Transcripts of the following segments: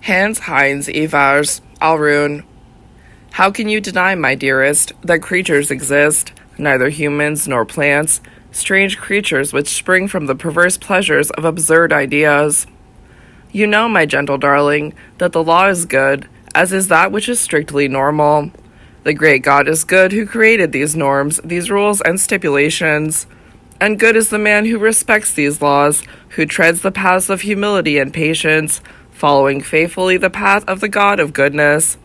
Hanns Heinz Ewers, Alraune. How can you deny, my dearest, that creatures exist, neither humans nor plants, strange creatures which spring from the perverse pleasures of absurd ideas? You know, my gentle darling, that the law is good, as is that which is strictly normal. The great God is good who created these norms, these rules and stipulations. And good is the man who respects these laws, who treads the paths of humility and patience, following faithfully the path of the God of goodness.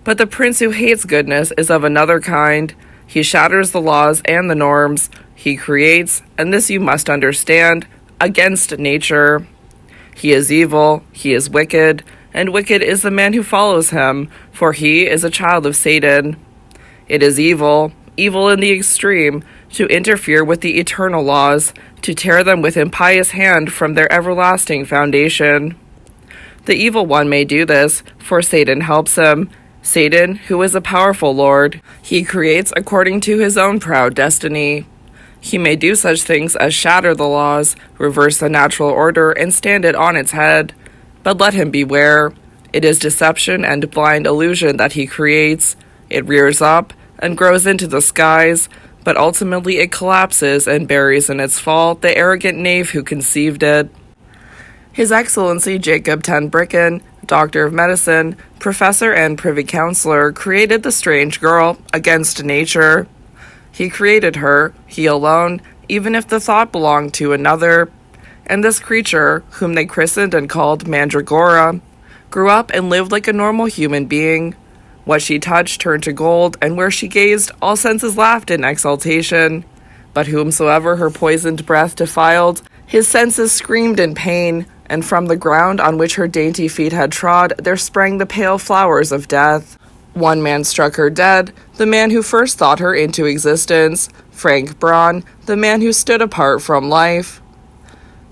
But the prince who hates goodness is of another kind. He shatters the laws and the norms. He creates, and this you must understand, against nature. He is evil, he is wicked, and wicked is the man who follows him, for he is a child of Satan. It is evil, evil in the extreme, to interfere with the eternal laws, to tear them with impious hand from their everlasting foundation. The evil one may do this, for Satan helps him. Satan, who is a powerful lord, he creates according to his own proud destiny. He may do such things as shatter the laws, reverse the natural order, and stand it on its head. But let him beware. It is deception and blind illusion that he creates. It rears up and grows into the skies, but ultimately it collapses and buries in its fall the arrogant knave who conceived it. His Excellency Jacob ten Bricken, Doctor of Medicine, Professor and Privy Councillor, created the strange girl against nature. He created her, he alone, even if the thought belonged to another. And this creature, whom they christened and called Mandragora, grew up and lived like a normal human being. What she touched turned to gold, and where she gazed, all senses laughed in exultation. But whomsoever her poisoned breath defiled, his senses screamed in pain, and from the ground on which her dainty feet had trod, there sprang the pale flowers of death. One man struck her dead, the man who first thought her into existence, Frank Braun, the man who stood apart from life.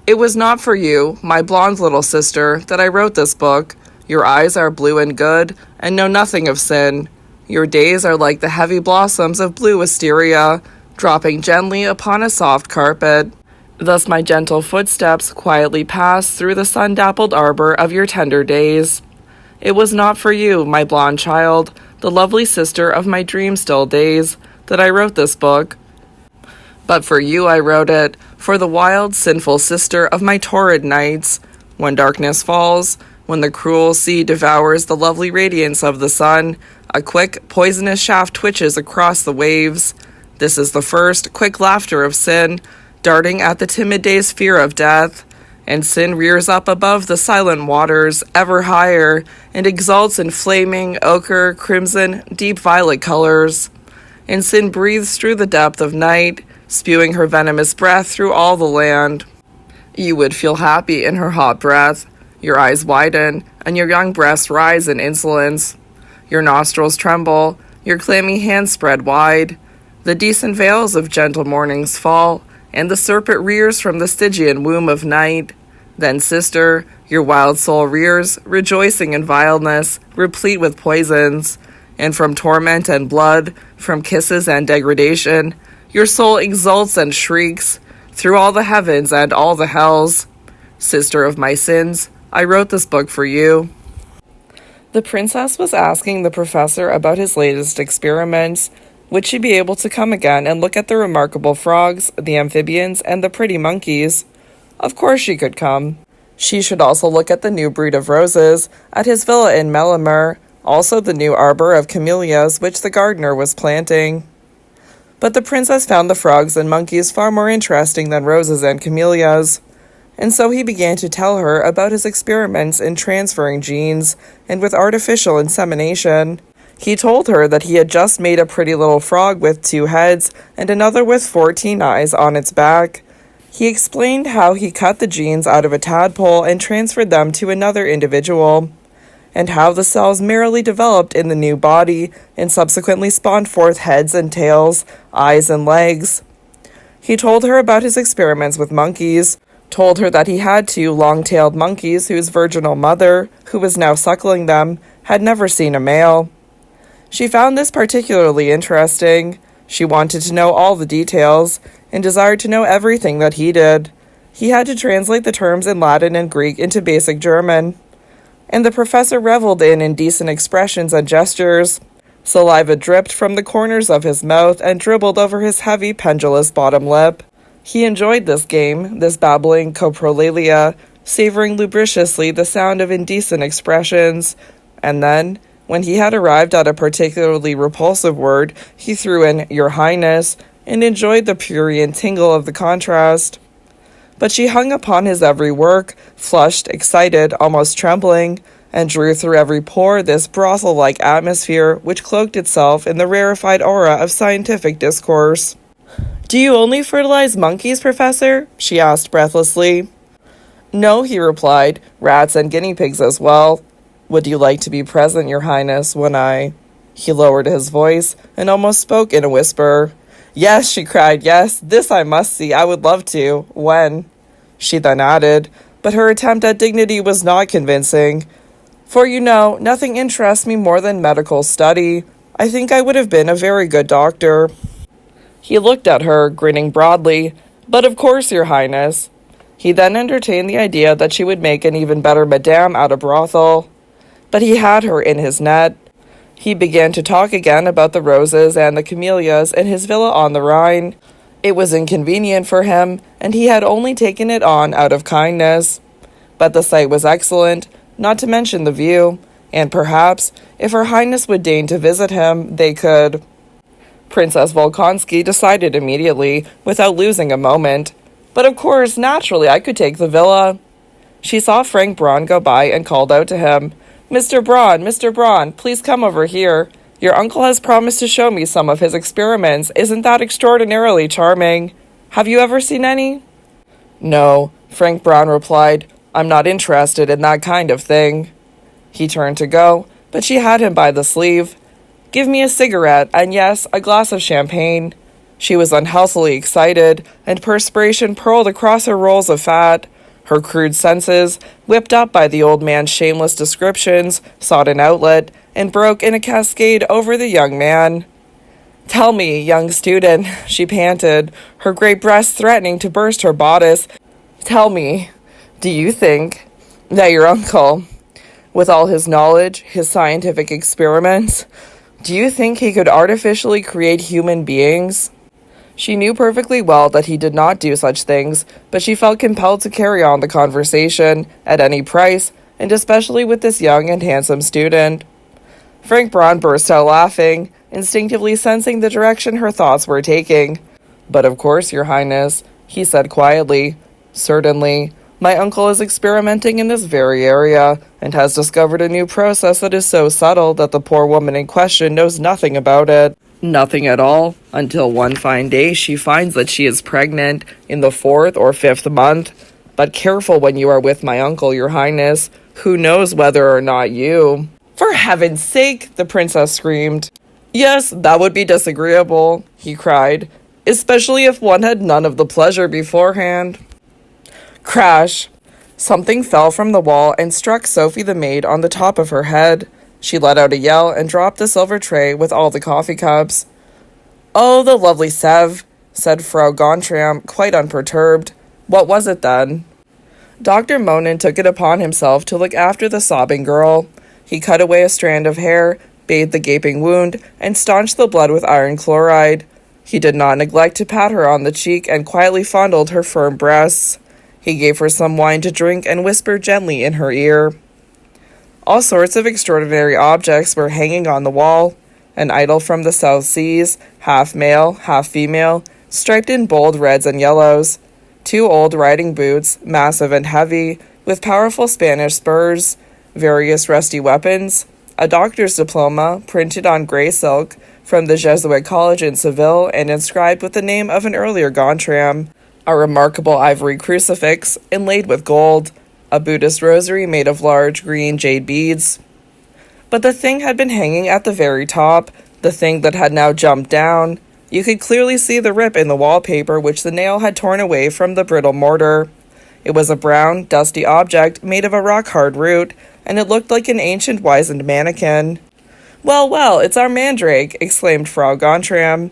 It was not for you, my blonde little sister, that I wrote this book. Your eyes are blue and good, and know nothing of sin. Your days are like the heavy blossoms of blue wisteria, dropping gently upon a soft carpet. Thus my gentle footsteps quietly pass through the sun-dappled arbor of your tender days. It was not for you, my blonde child, the lovely sister of my dream-still days, that I wrote this book. But for you I wrote it, for the wild, sinful sister of my torrid nights. When darkness falls, when the cruel sea devours the lovely radiance of the sun, a quick, poisonous shaft twitches across the waves. This is the first, quick laughter of sin, darting at the timid day's fear of death. And sin rears up above the silent waters, ever higher, and exalts in flaming, ochre, crimson, deep violet colors. And sin breathes through the depth of night, spewing her venomous breath through all the land. You would feel happy in her hot breath. Your eyes widen, and your young breasts rise in insolence. Your nostrils tremble, your clammy hands spread wide. The decent veils of gentle mornings fall, and the serpent rears from the Stygian womb of night. Then, sister, your wild soul rears, rejoicing in vileness, replete with poisons. And from torment and blood, from kisses and degradation, your soul exults and shrieks, through all the heavens and all the hells. Sister of my sins, I wrote this book for you. The princess was asking the professor about his latest experiments. Would she be able to come again and look at the remarkable frogs, the amphibians, and the pretty monkeys? Of course she could come. She should also look at the new breed of roses at his villa in Mellimer, also the new arbor of camellias which the gardener was planting. But the princess found the frogs and monkeys far more interesting than roses and camellias, and so he began to tell her about his experiments in transferring genes and with artificial insemination. He told her that he had just made a pretty little frog with 2 heads and another with 14 eyes on its back. He explained how he cut the genes out of a tadpole and transferred them to another individual, and how the cells merrily developed in the new body and subsequently spawned forth heads and tails, eyes and legs. He told her about his experiments with monkeys, told her that he had 2 long-tailed monkeys whose virginal mother, who was now suckling them, had never seen a male. She found this particularly interesting. She wanted to know all the details, and desired to know everything that he did. He had to translate the terms in Latin and Greek into basic German. and the professor reveled in indecent expressions and gestures. Saliva dripped from the corners of his mouth and dribbled over his heavy, pendulous bottom lip. He enjoyed this game, this babbling coprolalia, savoring lubriciously the sound of indecent expressions. And then, when he had arrived at a particularly repulsive word, he threw in "Your Highness," and enjoyed the prurient tingle of the contrast. But she hung upon his every work, flushed, excited, almost trembling, and drew through every pore this brothel-like atmosphere which cloaked itself in the rarefied aura of scientific discourse. "Do you only fertilize monkeys, Professor?" she asked breathlessly. "No," he replied, "rats and guinea pigs as well. Would you like to be present, Your Highness, when I—" He lowered his voice and almost spoke in a whisper. "Yes," she cried, "yes, this I must see. I would love to. When?" She then added, but her attempt at dignity was not convincing. "For you know, nothing interests me more than medical study. I think I would have been a very good doctor." He looked at her, grinning broadly. "But of course, Your Highness." He then entertained the idea that she would make an even better madame out of brothel. But he had her in his net. He began to talk again about the roses and the camellias in his villa on the Rhine. It was inconvenient for him, and he had only taken it on out of kindness. But the site was excellent, not to mention the view, and perhaps, if Her Highness would deign to visit him, they could— Princess Volkonsky decided immediately, without losing a moment. "But of course, naturally, I could take the villa." She saw Frank Braun go by and called out to him, Mr. Braun, please come over here. Your uncle has promised to show me some of his experiments. Isn't that extraordinarily charming? Have you ever seen any?" "No," Frank Braun replied. "I'm not interested in that kind of thing." He turned to go, but she had him by the sleeve. "Give me a cigarette, and yes, a glass of champagne." She was unhealthily excited, and perspiration purled across her rolls of fat. Her crude senses, whipped up by the old man's shameless descriptions, sought an outlet, and broke in a cascade over the young man. "Tell me, young student," she panted, her great breasts threatening to burst her bodice. "Tell me, do you think that your uncle, with all his knowledge, his scientific experiments, do you think he could artificially create human beings?" She knew perfectly well that he did not do such things, but she felt compelled to carry on the conversation, at any price, and especially with this young and handsome student. Frank Braun burst out laughing, instinctively sensing the direction her thoughts were taking. "But of course, Your Highness," he said quietly. "Certainly. My uncle is experimenting in this very area, and has discovered a new process that is so subtle that the poor woman in question knows nothing about it. Nothing at all, until one fine day she finds that she is pregnant in the 4th or 5th month. But careful when you are with my uncle, Your Highness. Who knows whether or not you—" "For heaven's sake!" the princess screamed. "Yes, that would be disagreeable," he cried, "especially if one had none of the pleasure beforehand." Crash! Something fell from the wall and struck Sophie the maid on the top of her head. She let out a yell and dropped the silver tray with all the coffee cups. "Oh, the lovely Sev," said Frau Gontram, quite unperturbed. "What was it then?" Dr. Monin took it upon himself to look after the sobbing girl. He cut away a strand of hair, bathed the gaping wound, and staunched the blood with iron chloride. He did not neglect to pat her on the cheek and quietly fondled her firm breasts. He gave her some wine to drink and whispered gently in her ear. All sorts of extraordinary objects were hanging on the wall. An idol from the South Seas, half male, half female, striped in bold reds and yellows. 2 old riding boots, massive and heavy, with powerful Spanish spurs. Various rusty weapons. A doctor's diploma, printed on grey silk, from the Jesuit college in Seville and inscribed with the name of an earlier Gontram. A remarkable ivory crucifix, inlaid with gold. A Buddhist rosary made of large green jade beads. But the thing had been hanging at the very top, the thing that had now jumped down. You could clearly see the rip in the wallpaper which the nail had torn away from the brittle mortar. It was a brown, dusty object made of a rock-hard root, and it looked like an ancient wizened mannequin. Well, it's our mandrake," exclaimed Frau Gontram.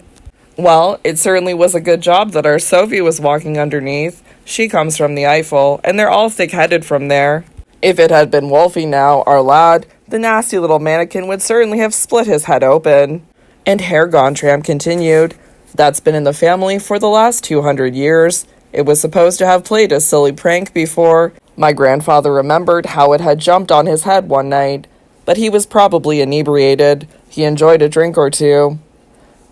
"Well, it certainly was a good job that our Sophie was walking underneath. She comes from the Eiffel, and they're all thick-headed from there." If it had been Wolfie now, our lad, the nasty little mannequin would certainly have split his head open. And Herr Gontram continued, "That's been in the family for the last 200 years. It was supposed to have played a silly prank before. My grandfather remembered how it had jumped on his head one night, but he was probably inebriated. He enjoyed a drink or two."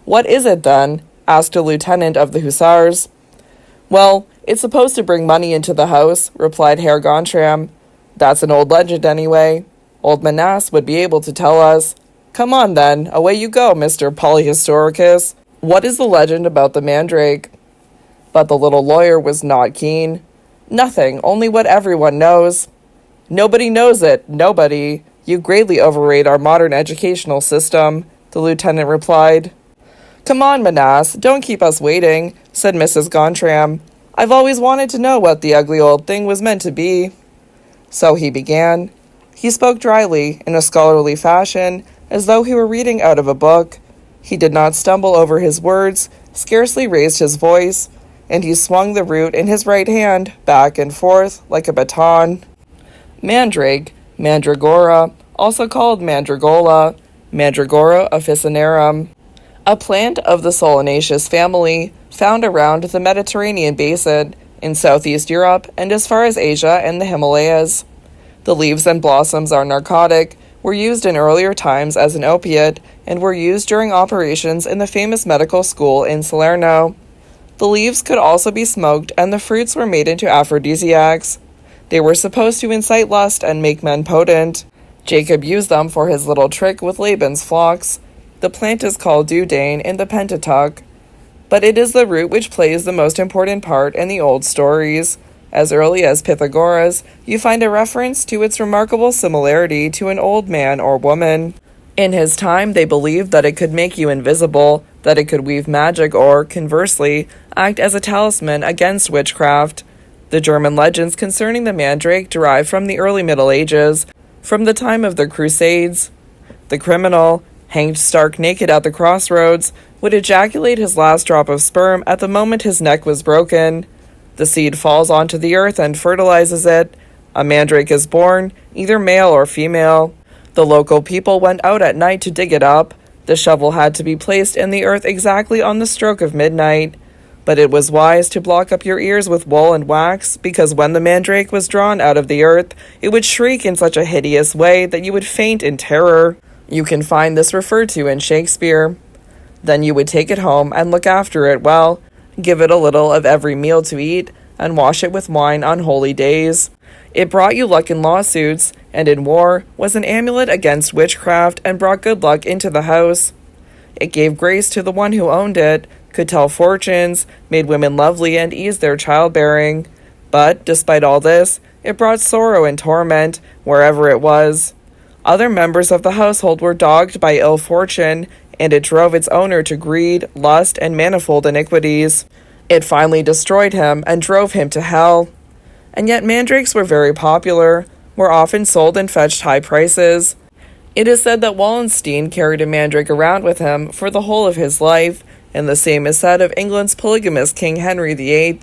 "What is it, then?" asked a lieutenant of the hussars. "Well, it's supposed to bring money into the house," replied Herr Gontram. "That's an old legend, anyway. Old Manas would be able to tell us. Come on, then. Away you go, Mr. Polyhistoricus. What is the legend about the mandrake?" But the little lawyer was not keen. "Nothing, only what everyone knows." "Nobody knows it, nobody. You greatly overrate our modern educational system," the lieutenant replied. "Come on, Manas, don't keep us waiting," said Mrs. Gontram. "I've always wanted to know what the ugly old thing was meant to be." So he began. He spoke dryly, in a scholarly fashion, as though he were reading out of a book. He did not stumble over his words, scarcely raised his voice, and he swung the root in his right hand back and forth like a baton. Mandrake, mandragora, also called mandragola, Mandragora officinarum, a plant of the solanaceous family, found around the Mediterranean basin, in southeast Europe, and as far as Asia and the Himalayas. The leaves and blossoms are narcotic, were used in earlier times as an opiate, and were used during operations in the famous medical school in Salerno. The leaves could also be smoked, and the fruits were made into aphrodisiacs. They were supposed to incite lust and make men potent. Jacob used them for his little trick with Laban's flocks. The plant is called dudane in the Pentateuch, but it is the root which plays the most important part in the old stories. As early as Pythagoras, you find a reference to its remarkable similarity to an old man or woman. In his time, they believed that it could make you invisible, that it could weave magic or, conversely, act as a talisman against witchcraft. The German legends concerning the mandrake derive from the early Middle Ages, from the time of the Crusades. The criminal, hanged stark naked at the crossroads, would ejaculate his last drop of sperm at the moment his neck was broken. The seed falls onto the earth and fertilizes it. A mandrake is born, either male or female. The local people went out at night to dig it up. The shovel had to be placed in the earth exactly on the stroke of midnight. But it was wise to block up your ears with wool and wax, because when the mandrake was drawn out of the earth, it would shriek in such a hideous way that you would faint in terror. You can find this referred to in Shakespeare. Then you would take it home and look after it well, give it a little of every meal to eat, and wash it with wine on holy days. It brought you luck in lawsuits, and in war was an amulet against witchcraft and brought good luck into the house. It gave grace to the one who owned it, could tell fortunes, made women lovely and eased their childbearing. But, despite all this, it brought sorrow and torment wherever it was. Other members of the household were dogged by ill fortune, and it drove its owner to greed, lust, and manifold iniquities. It finally destroyed him and drove him to hell. And yet mandrakes were very popular, were often sold and fetched high prices. It is said that Wallenstein carried a mandrake around with him for the whole of his life, and the same is said of England's polygamous King Henry VIII.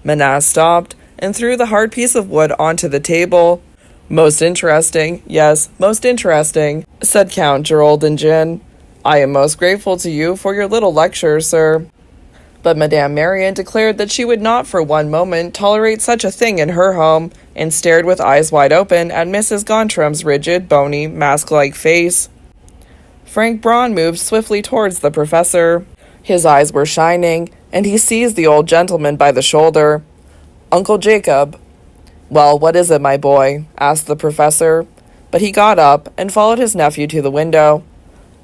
Manas stopped and threw the hard piece of wood onto the table. "Most interesting, yes, most interesting," said Count Geraldingen. "I am most grateful to you for your little lecture, sir." But Madame Marion declared that she would not for one moment tolerate such a thing in her home, and stared with eyes wide open at Mrs. Gontram's rigid, bony, mask-like face. Frank Braun moved swiftly towards the professor. His eyes were shining, and he seized the old gentleman by the shoulder. "Uncle Jacob." "Well, what is it, my boy?" asked the professor. But he got up and followed his nephew to the window.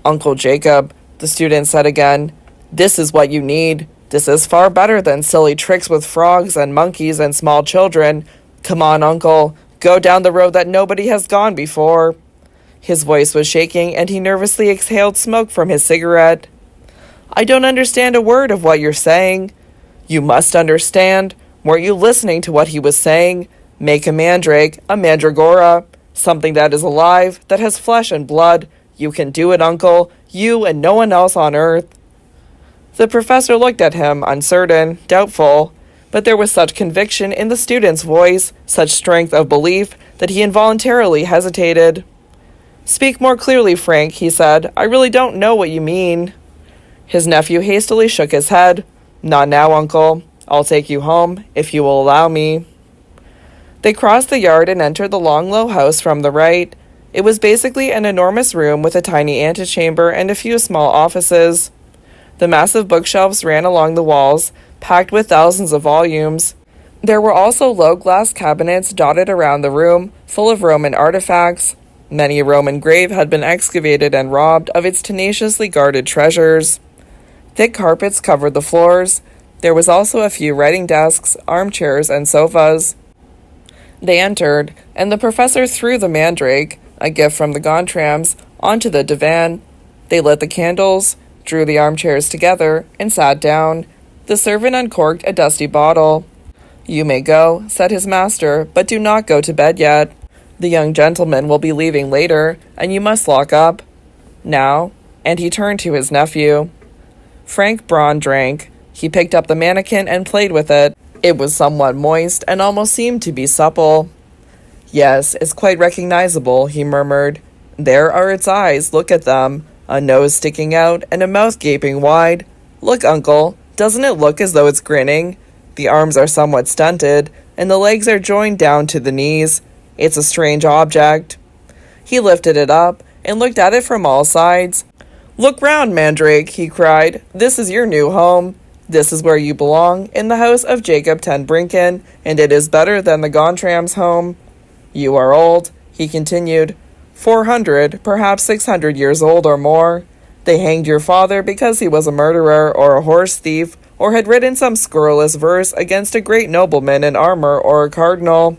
"Uncle Jacob," the student said again, "this is what you need. This is far better than silly tricks with frogs and monkeys and small children. Come on, uncle, go down the road that nobody has gone before." His voice was shaking, and he nervously exhaled smoke from his cigarette. "I don't understand a word of what you're saying." "You must understand. Weren't you listening to what he was saying? Make a mandrake, a mandragora, something that is alive, that has flesh and blood. You can do it, uncle, you and no one else on earth." The professor looked at him, uncertain, doubtful, But there was such conviction in the student's voice, such strength of belief, that he involuntarily hesitated. "Speak more clearly, Frank," he said. "I really don't know what you mean." His nephew hastily shook his head. "Not now, uncle. I'll take you home, if you will allow me." They crossed the yard and entered the long, low house from the right. It was basically an enormous room with a tiny antechamber and a few small offices. The massive bookshelves ran along the walls, packed with thousands of volumes. There were also low glass cabinets dotted around the room, full of Roman artifacts. Many a Roman grave had been excavated and robbed of its tenaciously guarded treasures. Thick carpets covered the floors. There was also a few writing desks, armchairs, and sofas. They entered, and the professor threw the mandrake, a gift from the Gontrams, onto the divan. They lit the candles, drew the armchairs together, and sat down. The servant uncorked a dusty bottle. "You may go," said his master, "but do not go to bed yet. The young gentleman will be leaving later, and you must lock up. Now," and he turned to his nephew. Frank Braun drank. He picked up the mannequin and played with it. It was somewhat moist and almost seemed to be supple. "Yes, it's quite recognizable," he murmured. "There are its eyes, look at them, a nose sticking out and a mouth gaping wide. Look, uncle, doesn't it look as though it's grinning? The arms are somewhat stunted, and the legs are joined down to the knees. It's a strange object." He lifted it up and looked at it from all sides. "Look round, Mandrake," he cried. "This is your new home. This is where you belong, in the house of Jacob ten Brinken, and it is better than the Gontram's home. You are old," he continued, 400, perhaps 600 years old or more. They hanged your father because he was a murderer or a horse thief, or had written some scurrilous verse against a great nobleman in armor or a cardinal.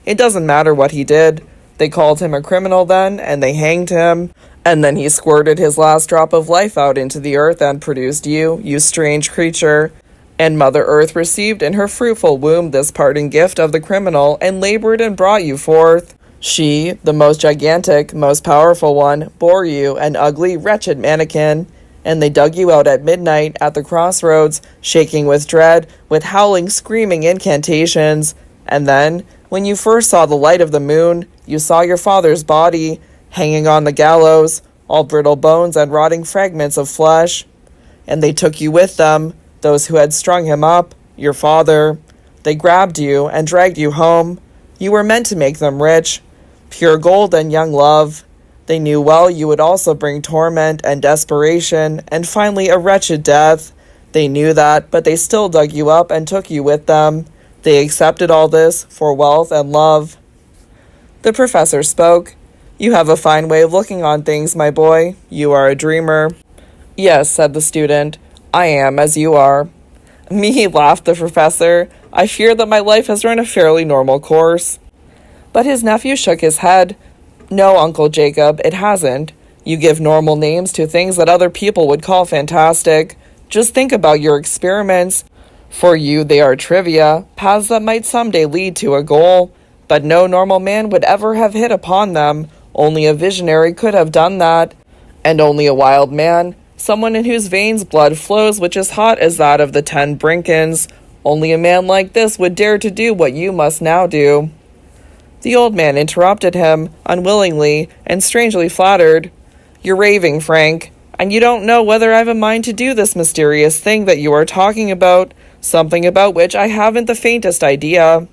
It doesn't matter what he did. They called him a criminal then, and they hanged him. And then he squirted his last drop of life out into the earth and produced you, you strange creature. And Mother Earth received in her fruitful womb this parting gift of the criminal, and labored and brought you forth. She, the most gigantic, most powerful one, bore you, an ugly, wretched mannequin. And they dug you out at midnight at the crossroads, shaking with dread, with howling, screaming incantations. And then, when you first saw the light of the moon, you saw your father's body, hanging on the gallows, all brittle bones and rotting fragments of flesh. And they took you with them, those who had strung him up, your father. They grabbed you and dragged you home. You were meant to make them rich, pure gold and young love. They knew well you would also bring torment and desperation, and finally a wretched death. They knew that, but they still dug you up and took you with them. They accepted all this for wealth and love. The professor spoke. "You have a fine way of looking on things, my boy. You are a dreamer." "Yes," said the student. "I am as you are." "Me," laughed the professor. "I fear that my life has run a fairly normal course." But his nephew shook his head. "No, Uncle Jacob, it hasn't. You give normal names to things that other people would call fantastic. Just think about your experiments. For you, they are trivia, paths that might someday lead to a goal. But no normal man would ever have hit upon them. Only a visionary could have done that. And only a wild man, someone in whose veins blood flows which is hot as that of the 10 Brinkens. Only a man like this would dare to do what you must now do." The old man interrupted him, unwillingly, and strangely flattered. "You're raving, Frank, and you don't know whether I've a mind to do this mysterious thing that you are talking about, something about which I haven't the faintest idea."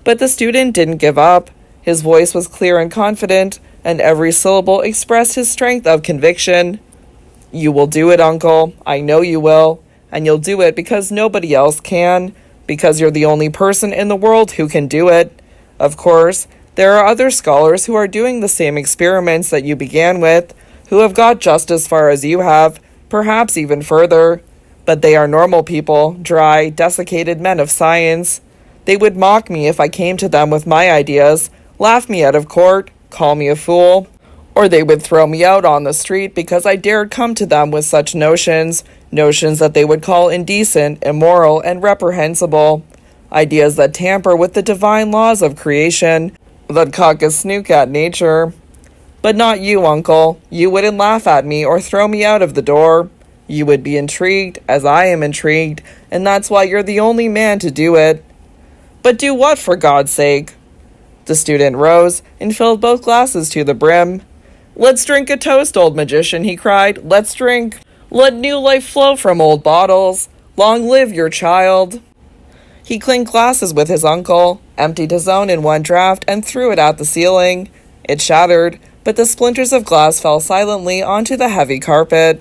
But the student didn't give up. His voice was clear and confident, and every syllable expressed his strength of conviction. "You will do it, uncle. I know you will. And you'll do it because nobody else can, because you're the only person in the world who can do it. Of course, there are other scholars who are doing the same experiments that you began with, who have got just as far as you have, perhaps even further. But they are normal people, dry, desiccated men of science. They would mock me if I came to them with my ideas, laugh me out of court, call me a fool, or they would throw me out on the street because I dared come to them with such notions that they would call indecent, immoral, and reprehensible, ideas that tamper with the divine laws of creation, that cock a snook at nature. But not you, uncle. You wouldn't laugh at me or throw me out of the door. You would be intrigued, as I am intrigued, and that's why you're the only man to do it." "But do what, for God's sake?" The student rose and filled both glasses to the brim. "Let's drink a toast, old magician," he cried. "Let's drink. Let new life flow from old bottles. Long live your child." He clinked glasses with his uncle, emptied his own in one draught, and threw it at the ceiling. It shattered, but the splinters of glass fell silently onto the heavy carpet.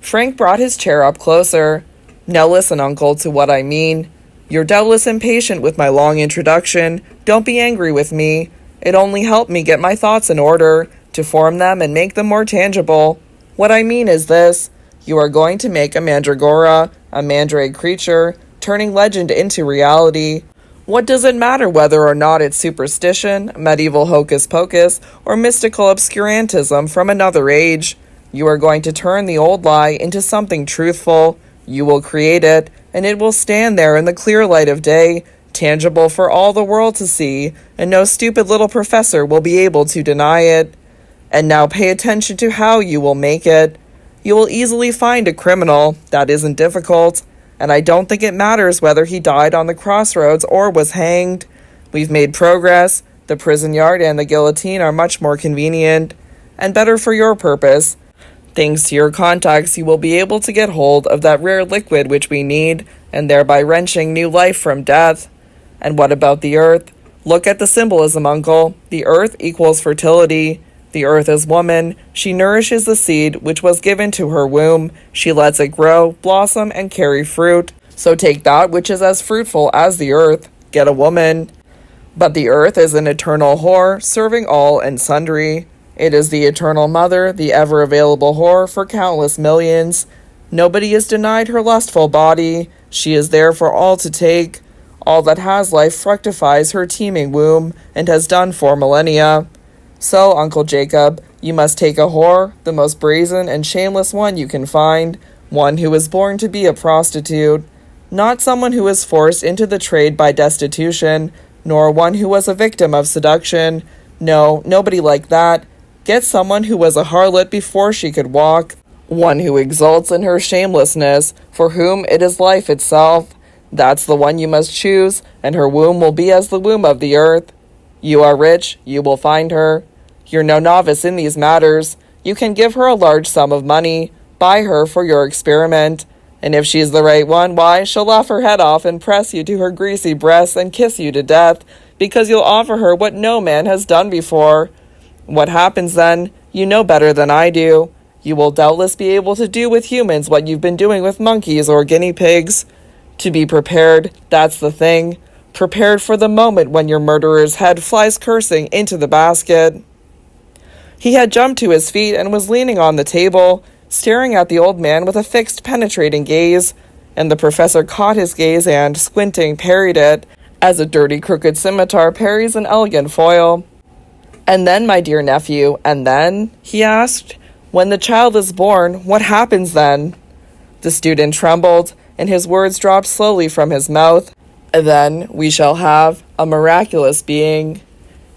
Frank brought his chair up closer. "Now listen, uncle, to what I mean. You're doubtless impatient with my long introduction. Don't be angry with me. It only helped me get my thoughts in order, to form them and make them more tangible. What I mean is this. You are going to make a mandragora, a mandrake creature, turning legend into reality. What does it matter whether or not it's superstition, medieval hocus-pocus, or mystical obscurantism from another age? You are going to turn the old lie into something truthful. You will create it, and it will stand there in the clear light of day, tangible for all the world to see, and no stupid little professor will be able to deny it. And now pay attention to how you will make it. You will easily find a criminal. That isn't difficult. And I don't think it matters whether he died on the crossroads or was hanged. We've made progress. The prison yard and the guillotine are much more convenient, and better for your purpose. Thanks to your contacts, you will be able to get hold of that rare liquid which we need, and thereby wrenching new life from death. And what about the earth? Look at the symbolism, uncle. The earth equals fertility. The earth is woman. She nourishes the seed which was given to her womb. She lets it grow, blossom, and carry fruit. So take that which is as fruitful as the earth. Get a woman. But the earth is an eternal whore, serving all and sundry. It is the eternal mother, the ever-available whore for countless millions. Nobody is denied her lustful body. She is there for all to take. All that has life fructifies her teeming womb, and has done for millennia. So, Uncle Jacob, you must take a whore, the most brazen and shameless one you can find, one who was born to be a prostitute, not someone who was forced into the trade by destitution, nor one who was a victim of seduction. No, nobody like that. Get someone who was a harlot before she could walk, one who exults in her shamelessness, for whom it is life itself. That's the one you must choose, and her womb will be as the womb of the earth. You are rich, you will find her. You're no novice in these matters. You can give her a large sum of money, buy her for your experiment, and if she's the right one, why, she'll laugh her head off and press you to her greasy breasts and kiss you to death, because you'll offer her what no man has done before. What happens then? You know better than I do. You will doubtless be able to do with humans what you've been doing with monkeys or guinea pigs. To be prepared, that's the thing. Prepared for the moment when your murderer's head flies cursing into the basket. He had jumped to his feet and was leaning on the table, staring at the old man with a fixed, penetrating gaze, and the professor caught his gaze and, squinting, parried it, as a dirty, crooked scimitar parries an elegant foil. "And then, my dear nephew, and then?" he asked. "When the child is born, what happens then?" The student trembled, and his words dropped slowly from his mouth. "Then we shall have a miraculous being."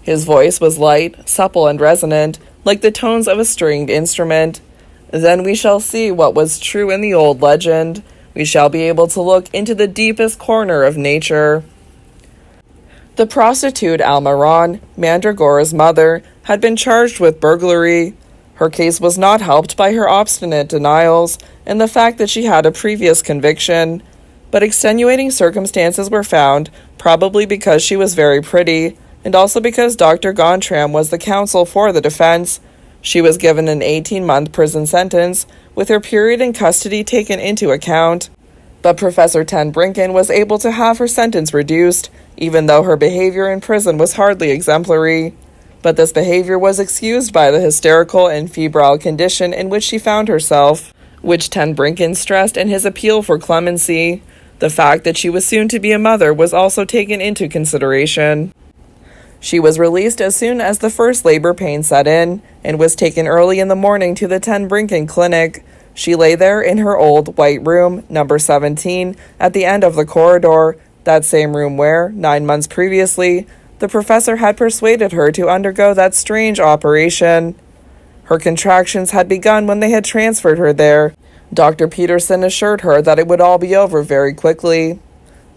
His voice was light, supple, and resonant, like the tones of a stringed instrument. "Then we shall see what was true in the old legend. We shall be able to look into the deepest corner of nature." The prostitute Alraune, Mandragora's mother, had been charged with burglary. Her case was not helped by her obstinate denials and the fact that she had a previous conviction, but extenuating circumstances were found, probably because she was very pretty, and also because Dr. Gontram was the counsel for the defense. She was given an 18-month prison sentence, with her period in custody taken into account. But Professor Ten Brinken was able to have her sentence reduced, even though her behavior in prison was hardly exemplary. But this behavior was excused by the hysterical and febrile condition in which she found herself, which Ten Brinken stressed in his appeal for clemency. The fact that she was soon to be a mother was also taken into consideration. She was released as soon as the first labor pain set in, and was taken early in the morning to the Ten Brinken clinic. She lay there in her old white room, number 17, at the end of the corridor, that same room where, 9 months previously, the professor had persuaded her to undergo that strange operation. Her contractions had begun when they had transferred her there, Dr. Peterson assured her that it would all be over very quickly.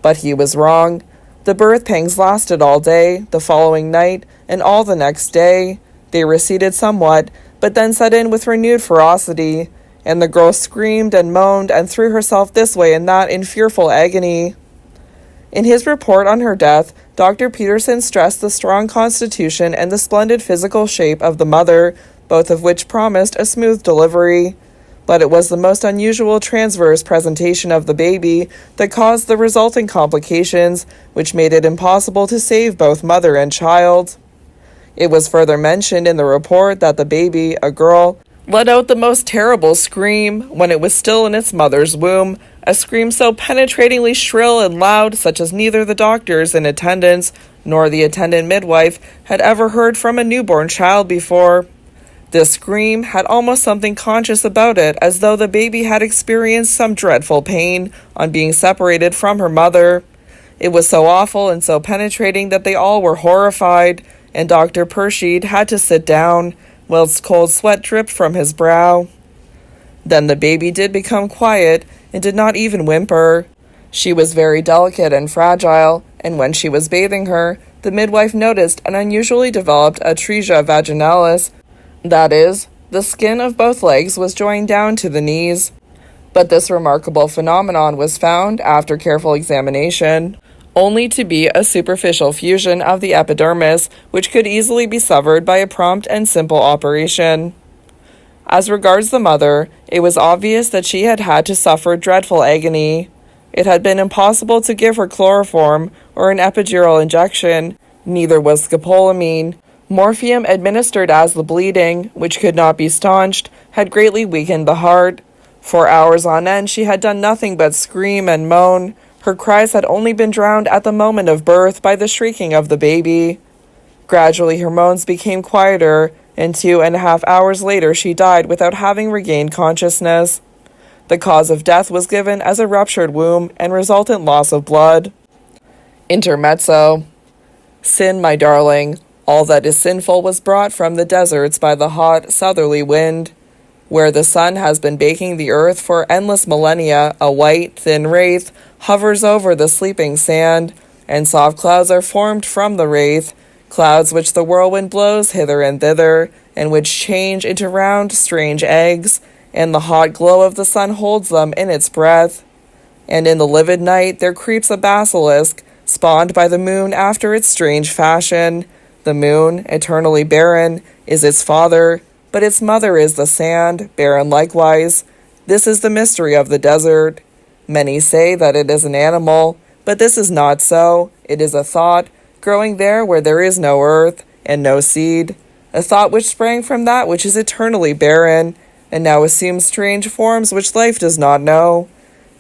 But he was wrong. The birth pangs lasted all day, the following night, and all the next day. They receded somewhat, but then set in with renewed ferocity, and the girl screamed and moaned and threw herself this way and that in fearful agony. In his report on her death, Dr. Peterson stressed the strong constitution and the splendid physical shape of the mother, both of which promised a smooth delivery. But it was the most unusual transverse presentation of the baby that caused the resulting complications, which made it impossible to save both mother and child. It was further mentioned in the report that the baby, a girl, let out the most terrible scream when it was still in its mother's womb, a scream so penetratingly shrill and loud such as neither the doctors in attendance nor the attendant midwife had ever heard from a newborn child before. This scream had almost something conscious about it, as though the baby had experienced some dreadful pain on being separated from her mother. It was so awful and so penetrating that they all were horrified, and Dr. Persheed had to sit down, whilst cold sweat dripped from his brow. Then the baby did become quiet, and did not even whimper. She was very delicate and fragile, and when she was bathing her, the midwife noticed an unusually developed atresia vaginalis. That is, the skin of both legs was joined down to the knees. But this remarkable phenomenon was found, after careful examination, only to be a superficial fusion of the epidermis, which could easily be severed by a prompt and simple operation. As regards the mother, it was obvious that she had had to suffer dreadful agony. It had been impossible to give her chloroform or an epidural injection, neither was scopolamine. Morphium administered as the bleeding, which could not be staunched, had greatly weakened the heart. For hours on end she had done nothing but scream and moan. Her cries had only been drowned at the moment of birth by the shrieking of the baby. Gradually her moans became quieter, and 2.5 hours later she died without having regained consciousness. The cause of death was given as a ruptured womb and resultant loss of blood. Intermezzo. Sin, my darling. All that is sinful was brought from the deserts by the hot, southerly wind. Where the sun has been baking the earth for endless millennia, a white, thin wraith hovers over the sleeping sand, and soft clouds are formed from the wraith, clouds which the whirlwind blows hither and thither, and which change into round, strange eggs, and the hot glow of the sun holds them in its breath. And in the livid night there creeps a basilisk, spawned by the moon after its strange fashion. The moon, eternally barren, is its father, but its mother is the sand, barren likewise. This is the mystery of the desert. Many say that it is an animal, but this is not so. It is a thought, growing there where there is no earth, and no seed. A thought which sprang from that which is eternally barren, and now assumes strange forms which life does not know.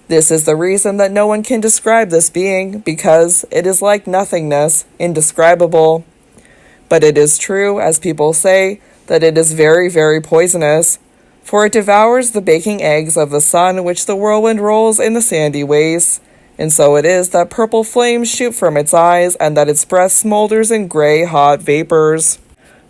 This is the reason that no one can describe this being, because it is like nothingness, indescribable. But it is true, as people say, that it is very, very poisonous, for it devours the baking eggs of the sun which the whirlwind rolls in the sandy wastes, and so it is that purple flames shoot from its eyes, and that its breath smolders in grey, hot vapors.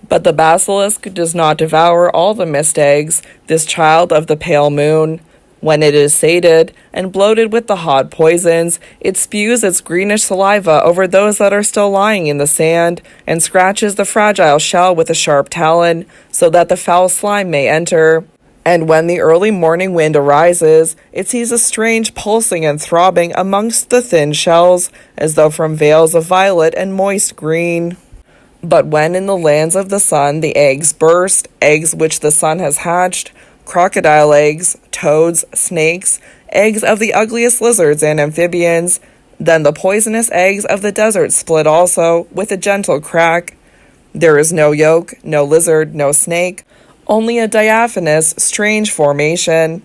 But the basilisk does not devour all the mist eggs, this child of the pale moon. When it is sated and bloated with the hot poisons, it spews its greenish saliva over those that are still lying in the sand, and scratches the fragile shell with a sharp talon, so that the foul slime may enter. And when the early morning wind arises, it sees a strange pulsing and throbbing amongst the thin shells, as though from veils of violet and moist green. But when in the lands of the sun the eggs burst, eggs which the sun has hatched, crocodile eggs, toads, snakes, eggs of the ugliest lizards and amphibians, then the poisonous eggs of the desert split also, with a gentle crack. There is no yolk, no lizard, no snake, only a diaphanous, strange formation,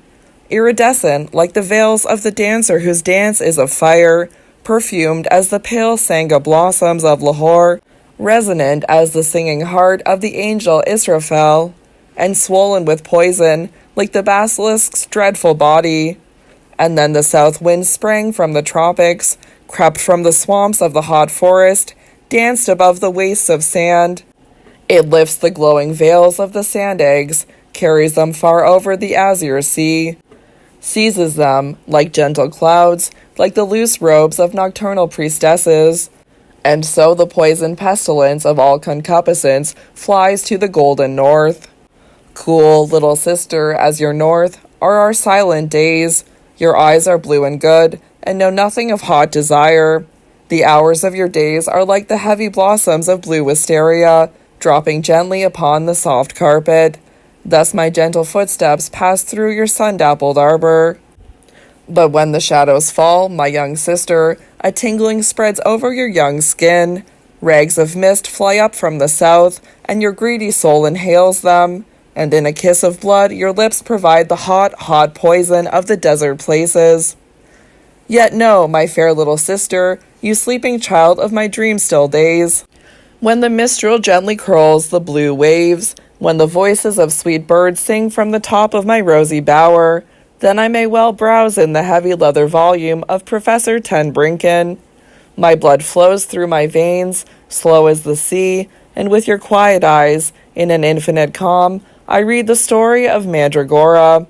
iridescent like the veils of the dancer whose dance is of fire, perfumed as the pale sanga blossoms of Lahore, resonant as the singing heart of the angel Israfel, and swollen with poison, like the basilisk's dreadful body. And then the south wind sprang from the tropics, crept from the swamps of the hot forest, danced above the wastes of sand. It lifts the glowing veils of the sand eggs, carries them far over the azure sea. seizes them like gentle clouds, like the loose robes of nocturnal priestesses. And so the poison pestilence of all concupiscence flies to the golden north. Cool, little sister, as your north are our silent days. Your eyes are blue and good, and know nothing of hot desire. The hours of your days are like the heavy blossoms of blue wisteria, dropping gently upon the soft carpet. Thus my gentle footsteps pass through your sun-dappled arbor. But when the shadows fall, my young sister, a tingling spreads over your young skin. Rags of mist fly up from the south, and your greedy soul inhales them. And in a kiss of blood, your lips provide the hot, hot poison of the desert places. Yet no, my fair little sister, you sleeping child of my dream-still days. When the mistral gently curls the blue waves, when the voices of sweet birds sing from the top of my rosy bower, then I may well browse in the heavy leather volume of Professor Ten Brinken. My blood flows through my veins, slow as the sea, and with your quiet eyes, in an infinite calm, I read the story of Mandragora,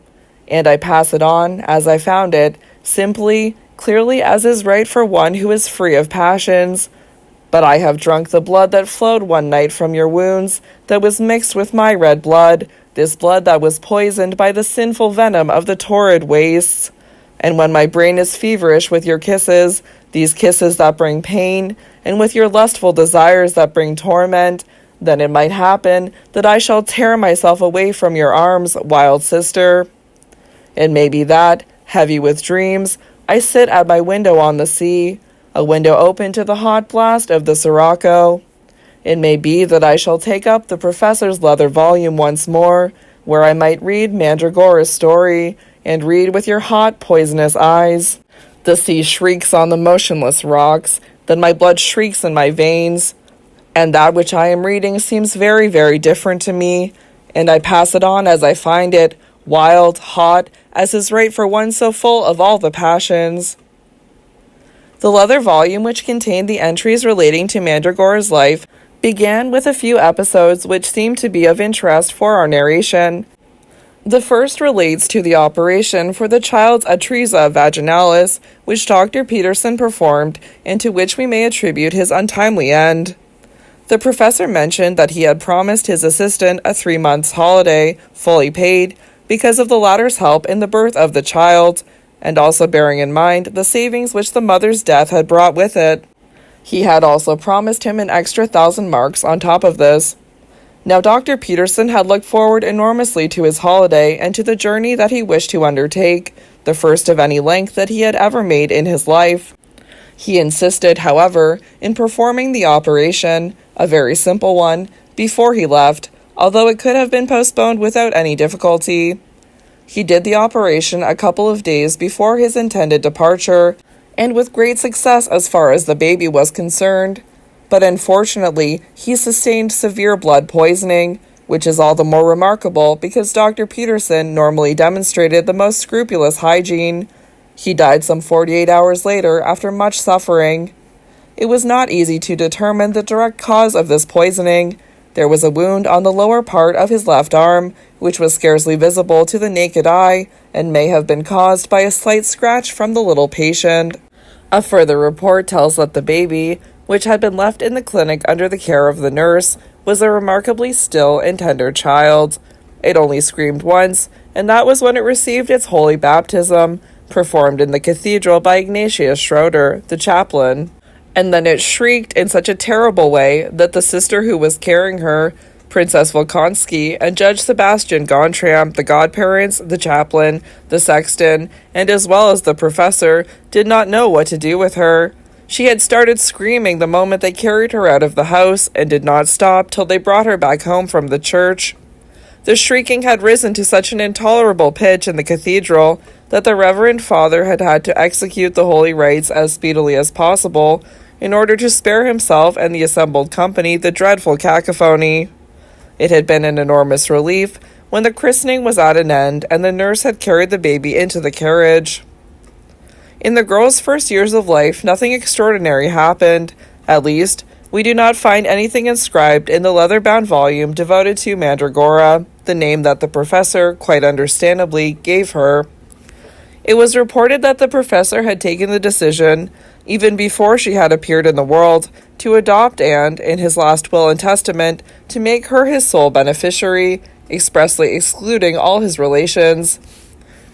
and I pass it on, as I found it, simply, clearly as is right for one who is free of passions. But I have drunk the blood that flowed one night from your wounds, that was mixed with my red blood, this blood that was poisoned by the sinful venom of the torrid wastes. And when my brain is feverish with your kisses, these kisses that bring pain, and with your lustful desires that bring torment, then it might happen that I shall tear myself away from your arms, wild sister. It may be that, heavy with dreams, I sit at my window on the sea, a window open to the hot blast of the sirocco. It may be that I shall take up the professor's leather volume once more, where I might read Mandragora's story, and read with your hot, poisonous eyes. The sea shrieks on the motionless rocks, then my blood shrieks in my veins, and that which I am reading seems very, very different to me, and I pass it on as I find it, wild, hot, as is right for one so full of all the passions. The leather volume, which contained the entries relating to Mandragora's life, began with a few episodes which seemed to be of interest for our narration. The first relates to the operation for the child's atresia vaginalis, which Dr. Peterson performed, and to which we may attribute his untimely end. The professor mentioned that he had promised his assistant a 3-month holiday, fully paid, because of the latter's help in the birth of the child, and also bearing in mind the savings which the mother's death had brought with it. He had also promised him an extra 1,000 marks on top of this. Now Dr. Peterson had looked forward enormously to his holiday and to the journey that he wished to undertake, the first of any length that he had ever made in his life. He insisted, however, in performing the operation, a very simple one, before he left, although it could have been postponed without any difficulty. He did the operation a couple of days before his intended departure, and with great success as far as the baby was concerned. But unfortunately, he sustained severe blood poisoning, which is all the more remarkable because Dr. Peterson normally demonstrated the most scrupulous hygiene. He died some 48 hours later after much suffering. It was not easy to determine the direct cause of this poisoning. There was a wound on the lower part of his left arm, which was scarcely visible to the naked eye, and may have been caused by a slight scratch from the little patient. A further report tells that the baby, which had been left in the clinic under the care of the nurse, was a remarkably still and tender child. It only screamed once, and that was when it received its holy baptism, performed in the cathedral by Ignatius Schroeder, the chaplain. And then it shrieked in such a terrible way that the sister who was carrying her, Princess Volkonsky, and Judge Sebastian Gontram, the godparents, the chaplain, the sexton, and as well as the professor, did not know what to do with her. She had started screaming the moment they carried her out of the house, and did not stop till they brought her back home from the church. The shrieking had risen to such an intolerable pitch in the cathedral that the Reverend Father had had to execute the holy rites as speedily as possible, in order to spare himself and the assembled company the dreadful cacophony. It had been an enormous relief when the christening was at an end and the nurse had carried the baby into the carriage. In the girl's first years of life, nothing extraordinary happened. At least, we do not find anything inscribed in the leather-bound volume devoted to Mandragora, the name that the professor, quite understandably, gave her. It was reported that the professor had taken the decision, even before she had appeared in the world, to adopt and, in his last will and testament, to make her his sole beneficiary, expressly excluding all his relations.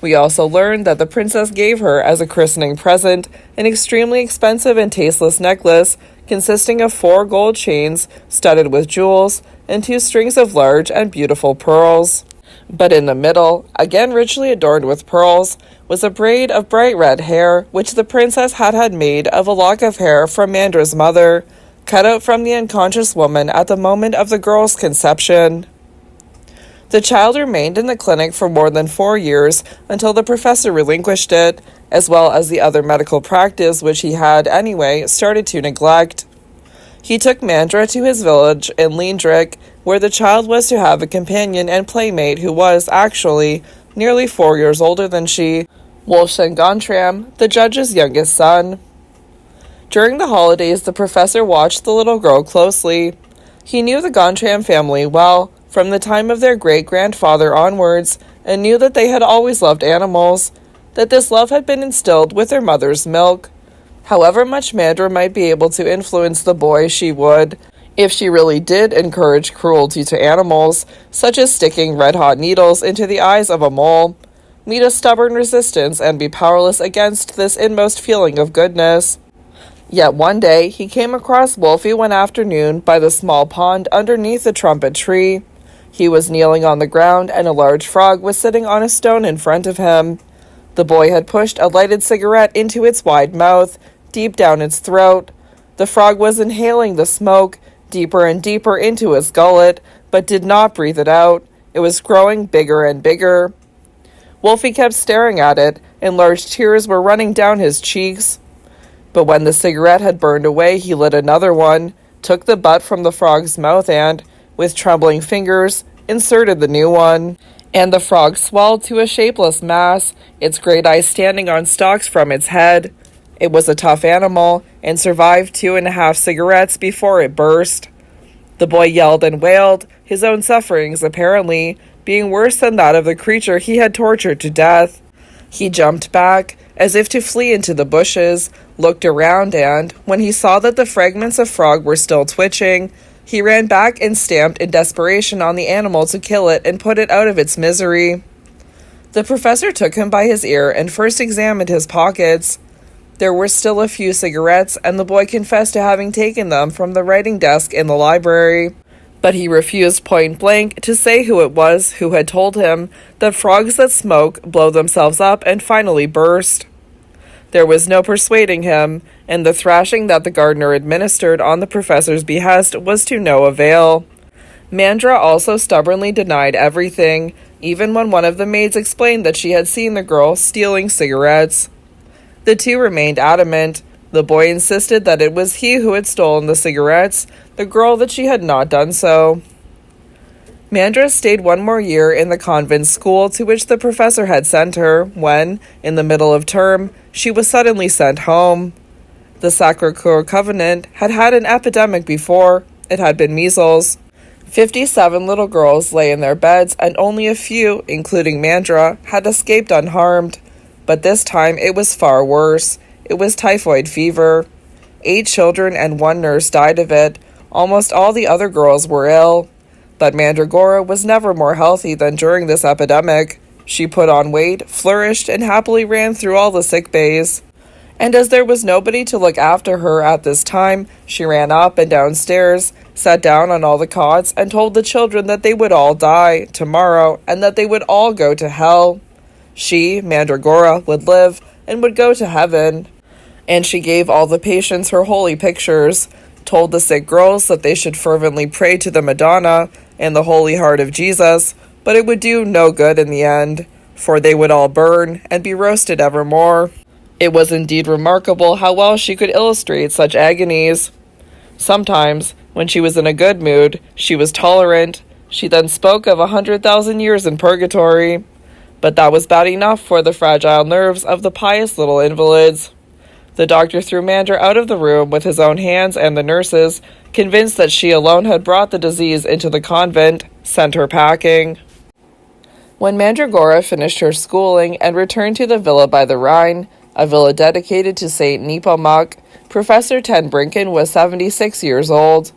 We also learned that the princess gave her, as a christening present, an extremely expensive and tasteless necklace consisting of 4 gold chains studded with jewels and 2 strings of large and beautiful pearls. But in the middle, again richly adorned with pearls, was a braid of bright red hair, which the princess had had made of a lock of hair from Mandra's mother, cut out from the unconscious woman at the moment of the girl's conception. The child remained in the clinic for more than 4 years until the professor relinquished it, as well as the other medical practice which he had, anyway, started to neglect. He took Mandra to his village in Leendrick, where the child was to have a companion and playmate who was, actually, nearly 4 years older than she, Wolfson Gontram, the judge's youngest son. During the holidays, the professor watched the little girl closely. He knew the Gontram family well, from the time of their great-grandfather onwards, and knew that they had always loved animals, that this love had been instilled with their mother's milk. However much Mandra might be able to influence the boy, she would, if she really did encourage cruelty to animals, such as sticking red-hot needles into the eyes of a mole, meet a stubborn resistance and be powerless against this inmost feeling of goodness. Yet one day he came across Wolfie one afternoon by the small pond underneath the trumpet tree. He was kneeling on the ground, and a large frog was sitting on a stone in front of him. The boy had pushed a lighted cigarette into its wide mouth, deep down its throat. The frog was inhaling the smoke, deeper and deeper into his gullet, but did not breathe it out. It was growing bigger and bigger. Wolfie kept staring at it, and large tears were running down his cheeks. But when the cigarette had burned away, he lit another one, took the butt from the frog's mouth and, with trembling fingers, inserted the new one. And the frog swelled to a shapeless mass, its great eyes standing on stalks from its head. It was a tough animal, and survived 2.5 cigarettes before it burst. The boy yelled and wailed, his own sufferings, apparently, being worse than that of the creature he had tortured to death. He jumped back, as if to flee into the bushes, looked around, and, when he saw that the fragments of frog were still twitching, he ran back and stamped in desperation on the animal to kill it and put it out of its misery. The professor took him by his ear and first examined his pockets. There were still a few cigarettes, and the boy confessed to having taken them from the writing desk in the library. But he refused point blank to say who it was who had told him that frogs that smoke blow themselves up and finally burst. There was no persuading him, and the thrashing that the gardener administered on the professor's behest was to no avail. Mandra also stubbornly denied everything, even when one of the maids explained that she had seen the girl stealing cigarettes. The two remained adamant. The boy insisted that it was he who had stolen the cigarettes, the girl that she had not done so. Mandra stayed 1 more year in the convent school to which the professor had sent her, when, in the middle of term, she was suddenly sent home. The Sacré-Cœur convent had had an epidemic before. It had been measles. 57 little girls lay in their beds, and only a few, including Mandra, had escaped unharmed. But this time it was far worse. It was typhoid fever. 8 children and 1 nurse died of it. Almost all the other girls were ill. But Mandragora was never more healthy than during this epidemic. She put on weight, flourished, and happily ran through all the sick bays. And as there was nobody to look after her at this time, she ran up and downstairs, sat down on all the cots, and told the children that they would all die tomorrow, and that they would all go to hell. She, Mandragora, would live, and would go to heaven. And she gave all the patients her holy pictures, told the sick girls that they should fervently pray to the Madonna and the Holy Heart of Jesus, but it would do no good in the end, for they would all burn and be roasted evermore. It was indeed remarkable how well she could illustrate such agonies. Sometimes, when she was in a good mood, she was tolerant. She then spoke of 100,000 years in purgatory. But that was bad enough for the fragile nerves of the pious little invalids. The doctor threw Mandra out of the room with his own hands, and the nurses, convinced that she alone had brought the disease into the convent, sent her packing. When Mandragora finished her schooling and returned to the villa by the Rhine, a villa dedicated to Saint Nepomuk, Professor Ten Brinken was 76 years old.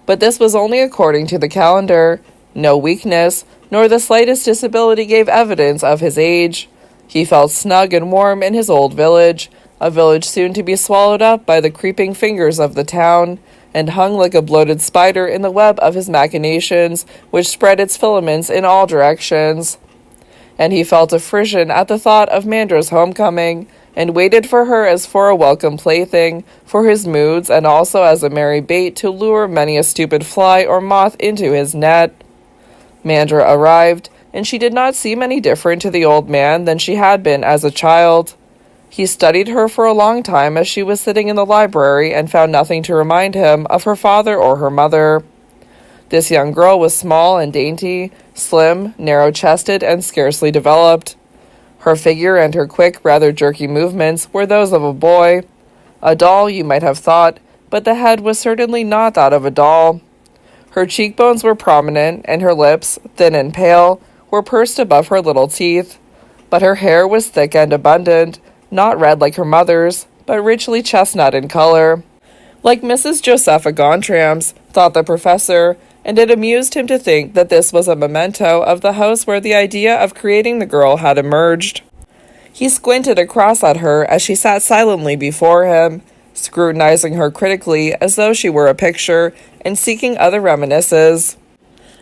But this was only according to the calendar. No weakness, nor the slightest disability gave evidence of his age. He felt snug and warm in his old village, a village soon to be swallowed up by the creeping fingers of the town, and hung like a bloated spider in the web of his machinations, which spread its filaments in all directions. And he felt a frisson at the thought of Mandra's homecoming, and waited for her as for a welcome plaything, for his moods, and also as a merry bait to lure many a stupid fly or moth into his net. Mandra arrived, and she did not seem any different to the old man than she had been as a child. He studied her for a long time as she was sitting in the library and found nothing to remind him of her father or her mother. This young girl was small and dainty, slim, narrow-chested, and scarcely developed. Her figure and her quick, rather jerky movements were those of a boy. A doll, you might have thought, but the head was certainly not that of a doll. Her cheekbones were prominent, and her lips, thin and pale, were pursed above her little teeth. But her hair was thick and abundant, not red like her mother's, but richly chestnut in color. Like Mrs. Josepha Gontram's, thought the professor, and it amused him to think that this was a memento of the house where the idea of creating the girl had emerged. He squinted across at her as she sat silently before him, scrutinizing her critically as though she were a picture, and seeking other reminiscences.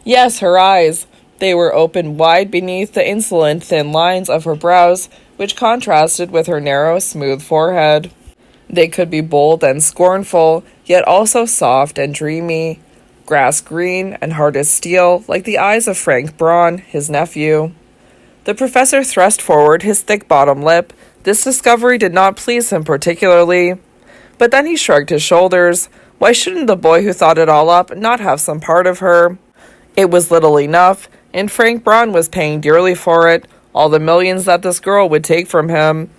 Yes, her eyes. They were open wide beneath the insolent thin lines of her brows, which contrasted with her narrow, smooth forehead. They could be bold and scornful, yet also soft and dreamy, grass green and hard as steel, like the eyes of Frank Braun, his nephew. The professor thrust forward his thick bottom lip. This discovery did not please him particularly. But then he shrugged his shoulders. Why shouldn't the boy who thought it all up not have some part of her? It was little enough, and Frank Braun was paying dearly for it, all the millions that this girl would take from him.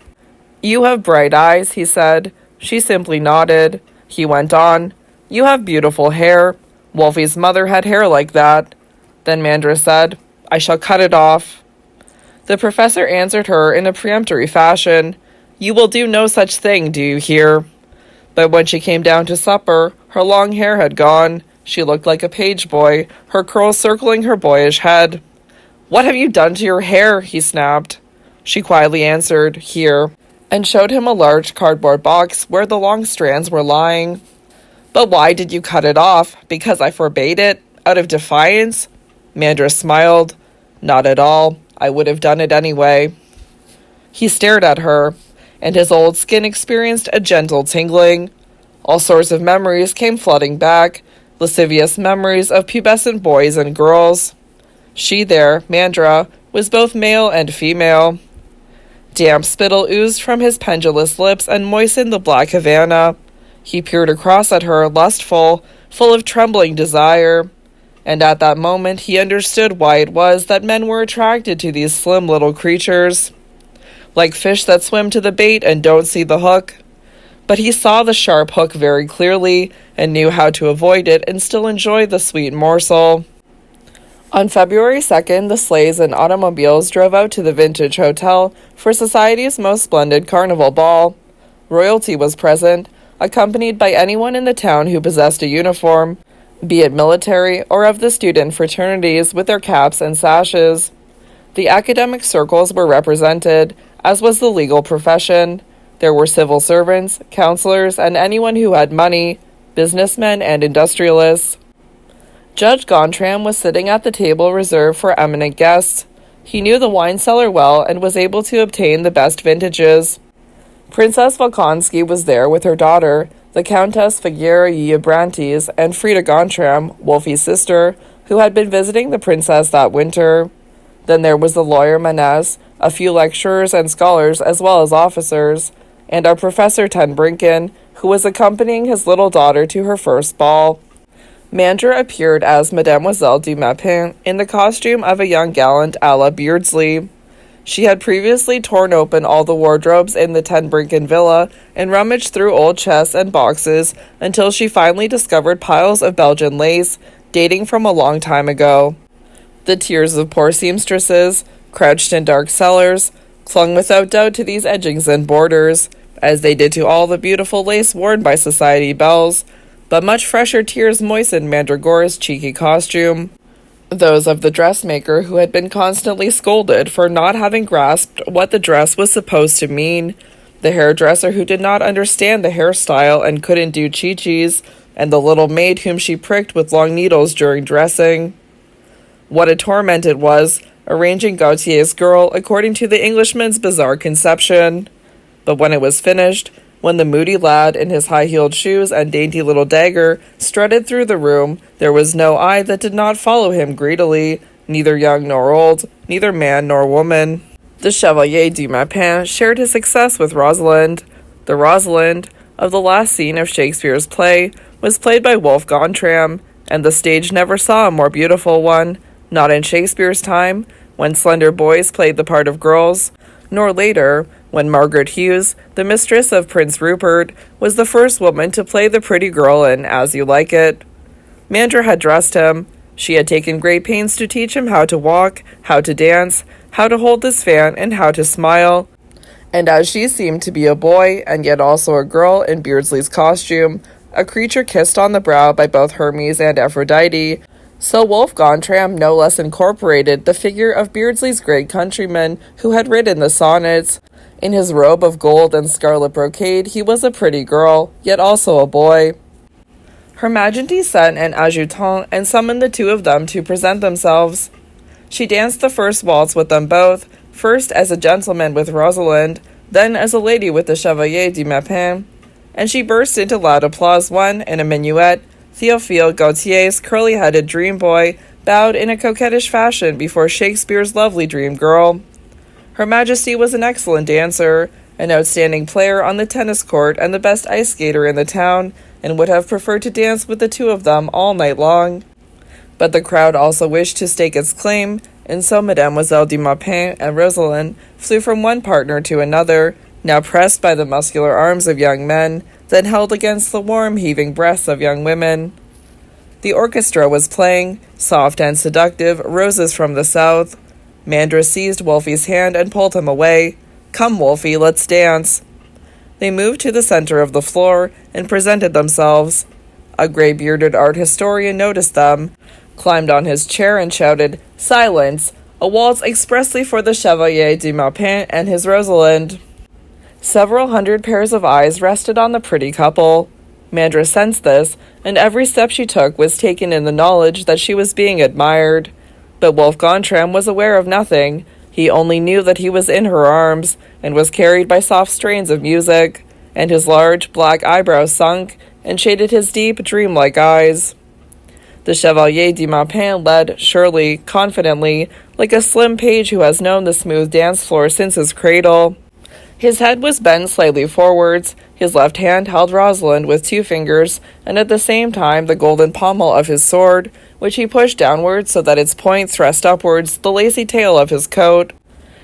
"You have bright eyes," he said. She simply nodded. He went on, "You have beautiful hair. Wolfie's mother had hair like that." Then Mandra said, "I shall cut it off." The professor answered her in a peremptory fashion, "You will do no such thing, do you hear?" But when she came down to supper, her long hair had gone. She looked like a page boy, her curls circling her boyish head. "What have you done to your hair?" he snapped. She quietly answered, "Here," and showed him a large cardboard box where the long strands were lying. "But why did you cut it off? Because I forbade it? Out of defiance?" Mandra smiled. "Not at all. I would have done it anyway." He stared at her, and his old skin experienced a gentle tingling. All sorts of memories came flooding back, lascivious memories of pubescent boys and girls. She there, Mandra, was both male and female. Damp spittle oozed from his pendulous lips and moistened the black Havana. He peered across at her, lustful, full of trembling desire. And at that moment he understood why it was that men were attracted to these slim little creatures. Like fish that swim to the bait and don't see the hook. But he saw the sharp hook very clearly, and knew how to avoid it and still enjoy the sweet morsel. On February 2nd, the sleighs and automobiles drove out to the Vintage Hotel for society's most splendid carnival ball. Royalty was present, accompanied by anyone in the town who possessed a uniform, be it military or of the student fraternities with their caps and sashes. The academic circles were represented, as was the legal profession. There were civil servants, counselors, and anyone who had money, businessmen and industrialists. Judge Gontram was sitting at the table reserved for eminent guests. He knew the wine cellar well and was able to obtain the best vintages. Princess Volkonsky was there with her daughter, the Countess Figuera-Yebrantes, and Frida Gontram, Wolfie's sister, who had been visiting the princess that winter. Then there was the lawyer Maness, a few lecturers and scholars as well as officers, and our Professor Ten Brinken, who was accompanying his little daughter to her first ball. Mandra appeared as Mademoiselle du Mappin in the costume of a young gallant a la Beardsley. She had previously torn open all the wardrobes in the Ten Brinken villa and rummaged through old chests and boxes until she finally discovered piles of Belgian lace dating from a long time ago. The tears of poor seamstresses, crouched in dark cellars, clung without doubt to these edgings and borders, as they did to all the beautiful lace worn by society belles, but much fresher tears moistened Mandragora's cheeky costume. Those of the dressmaker who had been constantly scolded for not having grasped what the dress was supposed to mean, the hairdresser who did not understand the hairstyle and couldn't do chi-chis, and the little maid whom she pricked with long needles during dressing. What a torment it was, arranging Gautier's girl according to the Englishman's bizarre conception. But when it was finished, when the moody lad in his high-heeled shoes and dainty little dagger strutted through the room, there was no eye that did not follow him greedily, neither young nor old, neither man nor woman. The Chevalier du Mappin shared his success with Rosalind. The Rosalind of the last scene of Shakespeare's play was played by Wolf Gontram, and the stage never saw a more beautiful one, not in Shakespeare's time, when slender boys played the part of girls, nor later, when Margaret Hughes, the mistress of Prince Rupert, was the first woman to play the pretty girl in As You Like It. Mandra had dressed him. She had taken great pains to teach him how to walk, how to dance, how to hold his fan, and how to smile. And as she seemed to be a boy, and yet also a girl in Beardsley's costume, a creature kissed on the brow by both Hermes and Aphrodite, so Wolf Gontram no less incorporated the figure of Beardsley's great countryman who had written the sonnets. In his robe of gold and scarlet brocade, he was a pretty girl, yet also a boy. Her Majesty sent an adjutant and summoned the two of them to present themselves. She danced the first waltz with them both, first as a gentleman with Rosalind, then as a lady with the Chevalier du Mappin, and she burst into loud applause when, in a minuet, Théophile Gautier's curly-headed dream boy bowed in a coquettish fashion before Shakespeare's lovely dream girl. Her Majesty was an excellent dancer, an outstanding player on the tennis court and the best ice skater in the town, and would have preferred to dance with the two of them all night long. But the crowd also wished to stake its claim, and so Mademoiselle du Mappin and Rosalind flew from one partner to another, now pressed by the muscular arms of young men, then held against the warm, heaving breasts of young women. The orchestra was playing, soft and seductive, Roses from the South. Mandra seized Wolfie's hand and pulled him away. "Come, Wolfie, let's dance." They moved to the center of the floor and presented themselves. A gray-bearded art historian noticed them, climbed on his chair and shouted, "Silence! A waltz expressly for the Chevalier du Mappin and his Rosalind." Several hundred pairs of eyes rested on the pretty couple. Mandra sensed this, and every step she took was taken in the knowledge that she was being admired. But Wolf Gontram was aware of nothing. He only knew that he was in her arms, and was carried by soft strains of music, and his large black eyebrows sunk, and shaded his deep, dreamlike eyes. The Chevalier du Mappin led, surely, confidently, like a slim page who has known the smooth dance floor since his cradle. His head was bent slightly forwards, his left hand held Rosalind with 2 fingers, and at the same time the golden pommel of his sword, which he pushed downwards so that its point thrust upwards the lacy tail of his coat.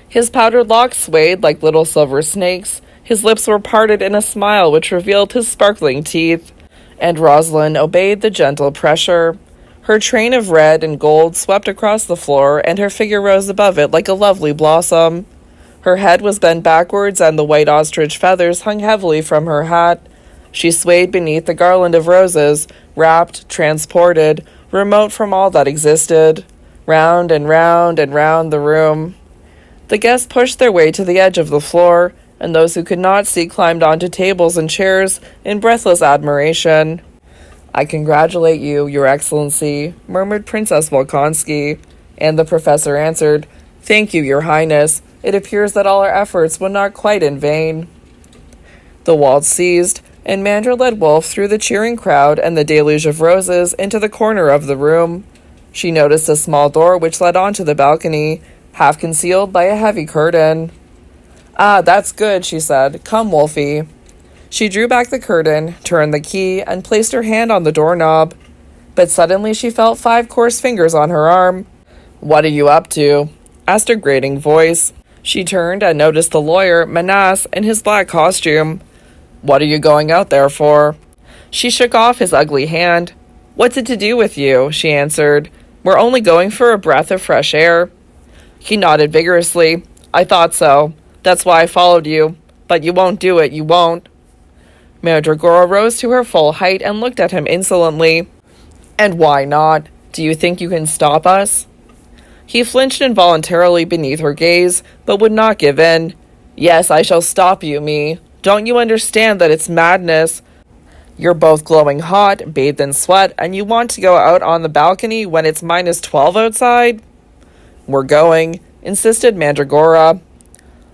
His powdered locks swayed like little silver snakes, his lips were parted in a smile which revealed his sparkling teeth, and Rosalind obeyed the gentle pressure. Her train of red and gold swept across the floor, and her figure rose above it like a lovely blossom. Her head was bent backwards, and the white ostrich feathers hung heavily from her hat. She swayed beneath the garland of roses, rapt, transported, remote from all that existed, round and round and round the room. The guests pushed their way to the edge of the floor, and those who could not see climbed onto tables and chairs in breathless admiration. "I congratulate you, Your Excellency," murmured Princess Volkonsky, and the professor answered, "Thank you, Your Highness. It appears that all our efforts were not quite in vain." The waltz ceased, and Mandra led Wolf through the cheering crowd and the deluge of roses into the corner of the room. She noticed a small door which led onto the balcony, half concealed by a heavy curtain. "Ah, that's good," she said. "Come, Wolfie." She drew back the curtain, turned the key, and placed her hand on the doorknob. But suddenly she felt 5 coarse fingers on her arm. "What are you up to?" asked a grating voice. She turned and noticed the lawyer, Manas, in his black costume. "What are you going out there for?" She shook off his ugly hand. "What's it to do with you?" she answered. "We're only going for a breath of fresh air." He nodded vigorously. I thought so. That's why I followed you. But you won't do it, you won't. Mandragora rose to her full height and looked at him insolently. And why not? Do you think you can stop us? He flinched involuntarily beneath her gaze, but would not give in. Yes, I shall stop you, me. Don't you understand that it's madness? You're both glowing hot, bathed in sweat, and you want to go out on the balcony when it's -12 outside? We're going, insisted Mandragora.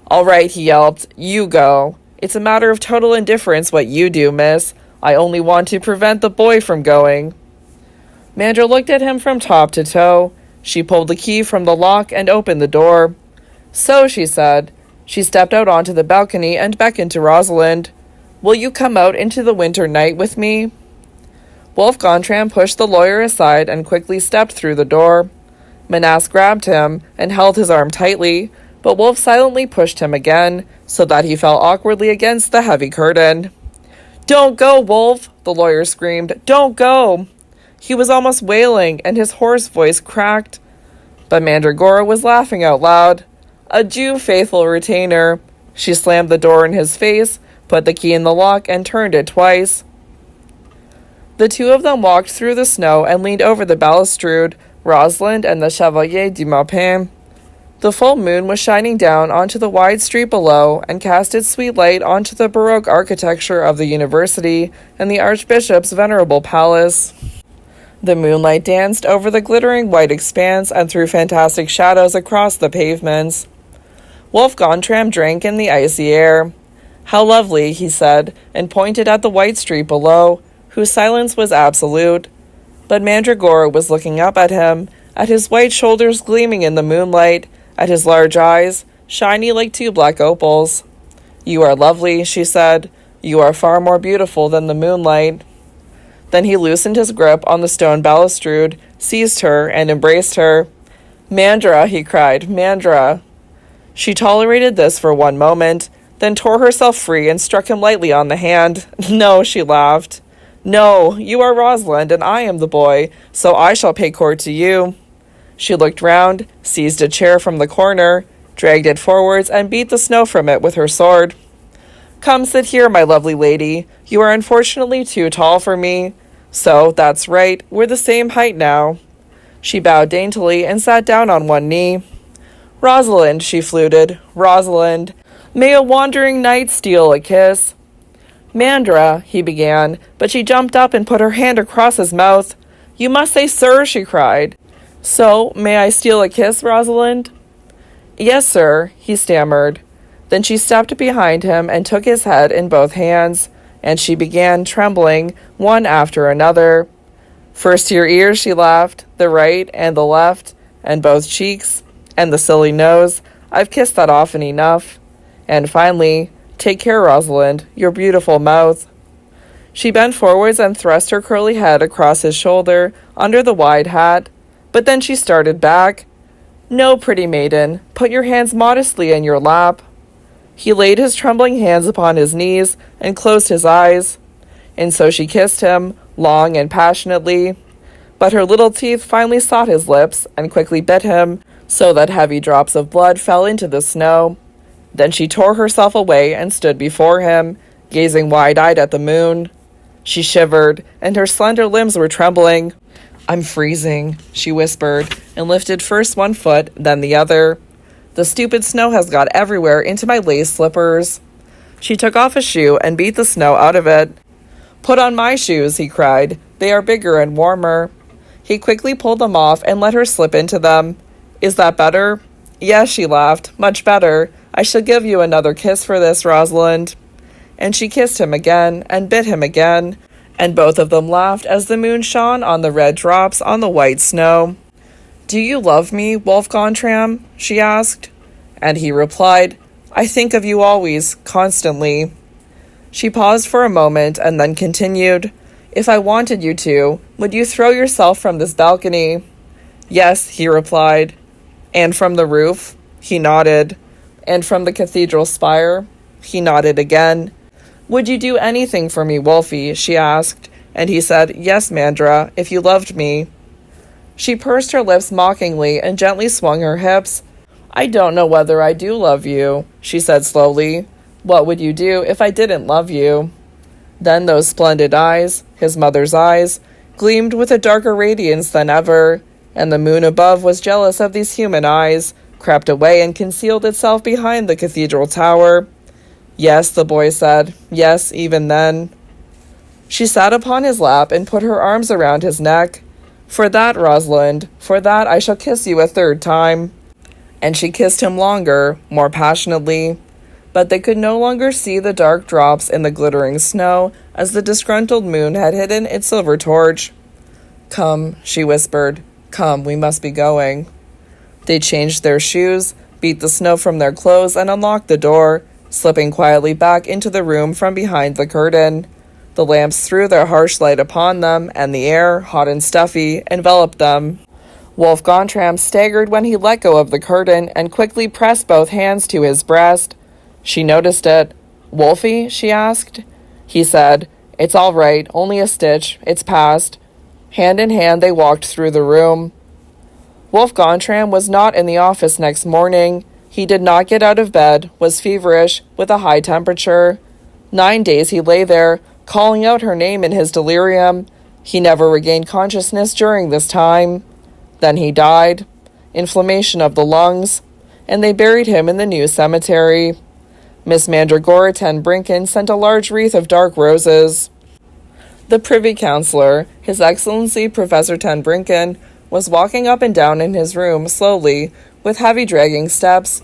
All right, he yelped. You go. It's a matter of total indifference what you do, miss. I only want to prevent the boy from going. Mandra looked at him from top to toe. She pulled the key from the lock and opened the door. So, she said. She stepped out onto the balcony and beckoned to Rosalind. Will you come out into the winter night with me? Wolf Gontram pushed the lawyer aside and quickly stepped through the door. Manas grabbed him and held his arm tightly, but Wolf silently pushed him again, so that he fell awkwardly against the heavy curtain. Don't go, Wolf, the lawyer screamed. Don't go! He was almost wailing, and his hoarse voice cracked. But Mandragora was laughing out loud. Adieu, faithful retainer. She slammed the door in his face, put the key in the lock, and turned it twice. The two of them walked through the snow and leaned over the balustrade, Rosalind and the Chevalier du Maupin. The full moon was shining down onto the wide street below and cast its sweet light onto the Baroque architecture of the university and the Archbishop's venerable palace. The moonlight danced over the glittering white expanse and threw fantastic shadows across the pavements. Wolf Gontram drank in the icy air. How lovely, he said, and pointed at the white street below, whose silence was absolute. But Mandragora was looking up at him, at his white shoulders gleaming in the moonlight, at his large eyes, shiny like two black opals. You are lovely, she said. You are far more beautiful than the moonlight. Then he loosened his grip on the stone balustrade, seized her, and embraced her. Mandra, he cried, Mandra. She tolerated this for one moment, then tore herself free and struck him lightly on the hand. No, she laughed. No, you are Rosalind, and I am the boy, so I shall pay court to you. She looked round, seized a chair from the corner, dragged it forwards, and beat the snow from it with her sword. Come sit here, my lovely lady. You are unfortunately too tall for me. So, that's right, we're the same height now. She bowed daintily and sat down on one knee. Rosalind, she fluted, Rosalind, may a wandering knight steal a kiss? Mandra, he began, but she jumped up and put her hand across his mouth. You must say sir, she cried. So, may I steal a kiss, Rosalind? Yes, sir, he stammered. Then she stepped behind him and took his head in both hands, and she began trembling, one after another. First your ears, she laughed, the right and the left, and both cheeks, and the silly nose. I've kissed that often enough. And finally, take care, Rosalind, your beautiful mouth. She bent forwards and thrust her curly head across his shoulder, under the wide hat. But then she started back. No, pretty maiden, put your hands modestly in your lap. He laid his trembling hands upon his knees and closed his eyes. And so she kissed him, long and passionately. But her little teeth finally sought his lips and quickly bit him, so that heavy drops of blood fell into the snow. Then she tore herself away and stood before him, gazing wide-eyed at the moon. She shivered, and her slender limbs were trembling. I'm freezing, she whispered, and lifted first one foot, then the other. The stupid snow has got everywhere into my lace slippers. She took off a shoe and beat the snow out of it. Put on my shoes, he cried. They are bigger and warmer. He quickly pulled them off and let her slip into them. Is that better? Yes, she laughed. Much better. I shall give you another kiss for this, Rosalind. And she kissed him again, and bit him again, and both of them laughed as the moon shone on the red drops on the white snow. Do you love me, Wolf Gontram? She asked. And he replied, I think of you always, constantly. She paused for a moment and then continued, If I wanted you to, would you throw yourself from this balcony? Yes, he replied. And from the roof? He nodded. And from the cathedral spire? He nodded again. Would you do anything for me, Wolfie? She asked, and he said, Yes, Mandra, if you loved me. She pursed her lips mockingly and gently swung her hips. I don't know whether I do love you, she said slowly. What would you do if I didn't love you? Then those splendid eyes, his mother's eyes, gleamed with a darker radiance than ever, and the moon above was jealous of these human eyes, crept away and concealed itself behind the cathedral tower. Yes, the boy said, yes, even then. She sat upon his lap and put her arms around his neck. For that, Rosalind, for that I shall kiss you a third time. And she kissed him longer, more passionately. But they could no longer see the dark drops in the glittering snow as the disgruntled moon had hidden its silver torch. Come, she whispered. Come, we must be going. They changed their shoes, beat the snow from their clothes, and unlocked the door, slipping quietly back into the room from behind the curtain. The lamps threw their harsh light upon them, and the air, hot and stuffy, enveloped them. Wolf Gontram staggered when he let go of the curtain and quickly pressed both hands to his breast. She noticed it. Wolfie? She asked. He said, It's all right, only a stitch. It's past. Hand in hand they walked through the room. Wolf Gontram was not in the office next morning. He did not get out of bed, was feverish, with a high temperature. 9 days he lay there, calling out her name in his delirium. He never regained consciousness during this time. Then he died. Inflammation of the lungs. And they buried him in the new cemetery. Miss Mandragora Ten Brinken sent a large wreath of dark roses. The Privy Councillor, His Excellency Professor Ten Brinken, was walking up and down in his room slowly, with heavy dragging steps.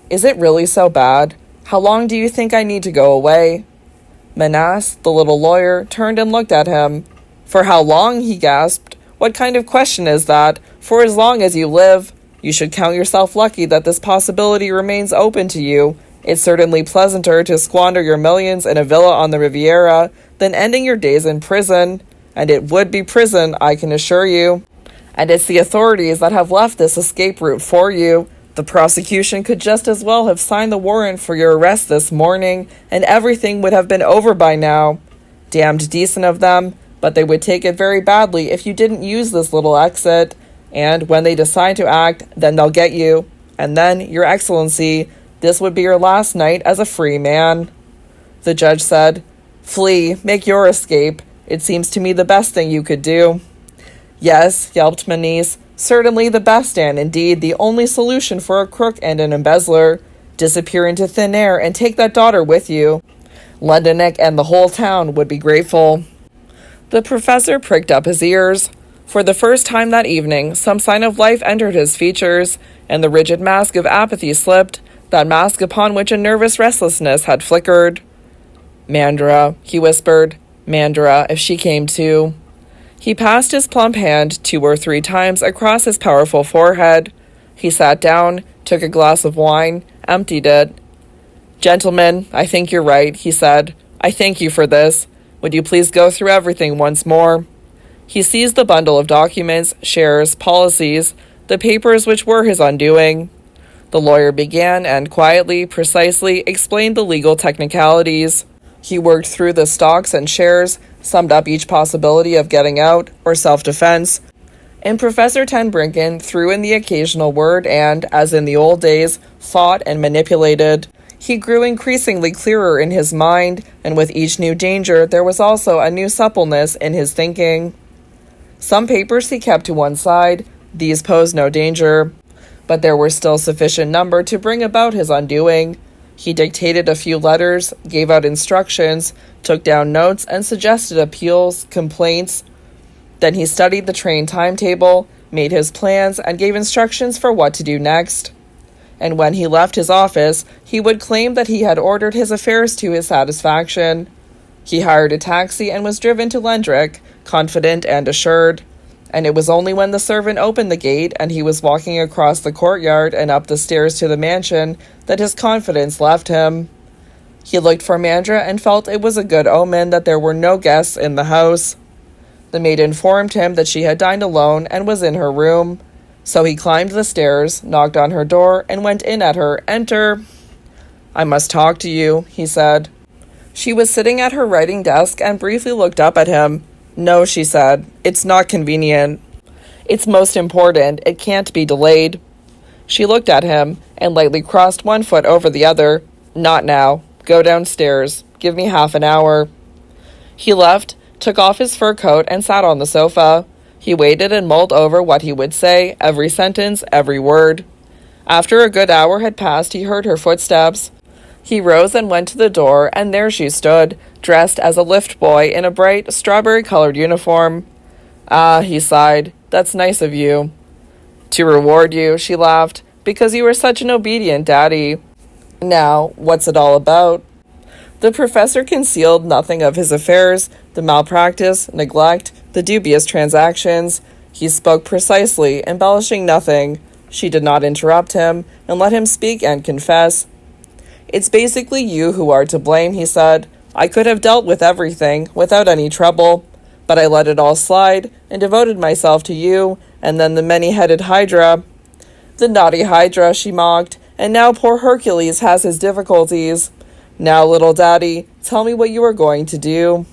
Is it really so bad? How long do you think I need to go away? Menas, the little lawyer, turned and looked at him. For how long? He gasped. What kind of question is that? For as long as you live. You should count yourself lucky that this possibility remains open to you. It's certainly pleasanter to squander your millions in a villa on the Riviera than ending your days in prison. And it would be prison, I can assure you. And it's the authorities that have left this escape route for you. The prosecution could just as well have signed the warrant for your arrest this morning, and everything would have been over by now. Damned decent of them, but they would take it very badly if you didn't use this little exit. And when they decide to act, then they'll get you. And then, Your Excellency, this would be your last night as a free man. The judge said, Flee, make your escape. It seems to me the best thing you could do. Yes, yelped Menis, certainly the best and, indeed, the only solution for a crook and an embezzler. Disappear into thin air and take that daughter with you. Londonic and the whole town would be grateful. The professor pricked up his ears. For the first time that evening, some sign of life entered his features, and the rigid mask of apathy slipped, that mask upon which a nervous restlessness had flickered. Mandra, he whispered. Mandra, if she came too. He passed his plump hand 2 or 3 times across his powerful forehead. He sat down, took a glass of wine, emptied it. Gentlemen, I think you're right, he said. I thank you for this. Would you please go through everything once more? He seized the bundle of documents, shares, policies, the papers which were his undoing. The lawyer began and quietly, precisely explained the legal technicalities. He worked through the stocks and shares, summed up each possibility of getting out or self-defense, and Professor Ten Brinken threw in the occasional word and, as in the old days, fought and manipulated. He grew increasingly clearer in his mind, and with each new danger there was also a new suppleness in his thinking. Some papers he kept to one side. These posed no danger, but there were still sufficient number to bring about his undoing. He dictated a few letters, gave out instructions, took down notes, and suggested appeals, complaints. Then he studied the train timetable, made his plans, and gave instructions for what to do next. And when he left his office, he would claim that he had ordered his affairs to his satisfaction. He hired a taxi and was driven to Lendrick, confident and assured. And it was only when the servant opened the gate and he was walking across the courtyard and up the stairs to the mansion that his confidence left him. He looked for Mandra and felt it was a good omen that there were no guests in the house. The maid informed him that she had dined alone and was in her room. So he climbed the stairs, knocked on her door, and went in at her. Enter. I must talk to you, he said. She was sitting at her writing desk and briefly looked up at him. No, she said. It's not convenient. It's most important. It can't be delayed. She looked at him, and lightly crossed one foot over the other. Not now. Go downstairs. Give me half an hour. He left, took off his fur coat, and sat on the sofa. He waited and mulled over what he would say, every sentence, every word. After a good hour had passed, he heard her footsteps. He rose and went to the door, and there she stood, dressed as a lift boy in a bright, strawberry-colored uniform. "Ah," he sighed, "that's nice of you." "To reward you," she laughed, "because you were such an obedient daddy. Now, what's it all about?" The professor concealed nothing of his affairs, the malpractice, neglect, the dubious transactions. He spoke precisely, embellishing nothing. She did not interrupt him, and let him speak and confess. "It's basically you who are to blame," he said. "I could have dealt with everything, without any trouble. But I let it all slide, and devoted myself to you, and then the many-headed Hydra." "The naughty Hydra," she mocked, "and now poor Hercules has his difficulties. Now, little daddy, tell me what you are going to do."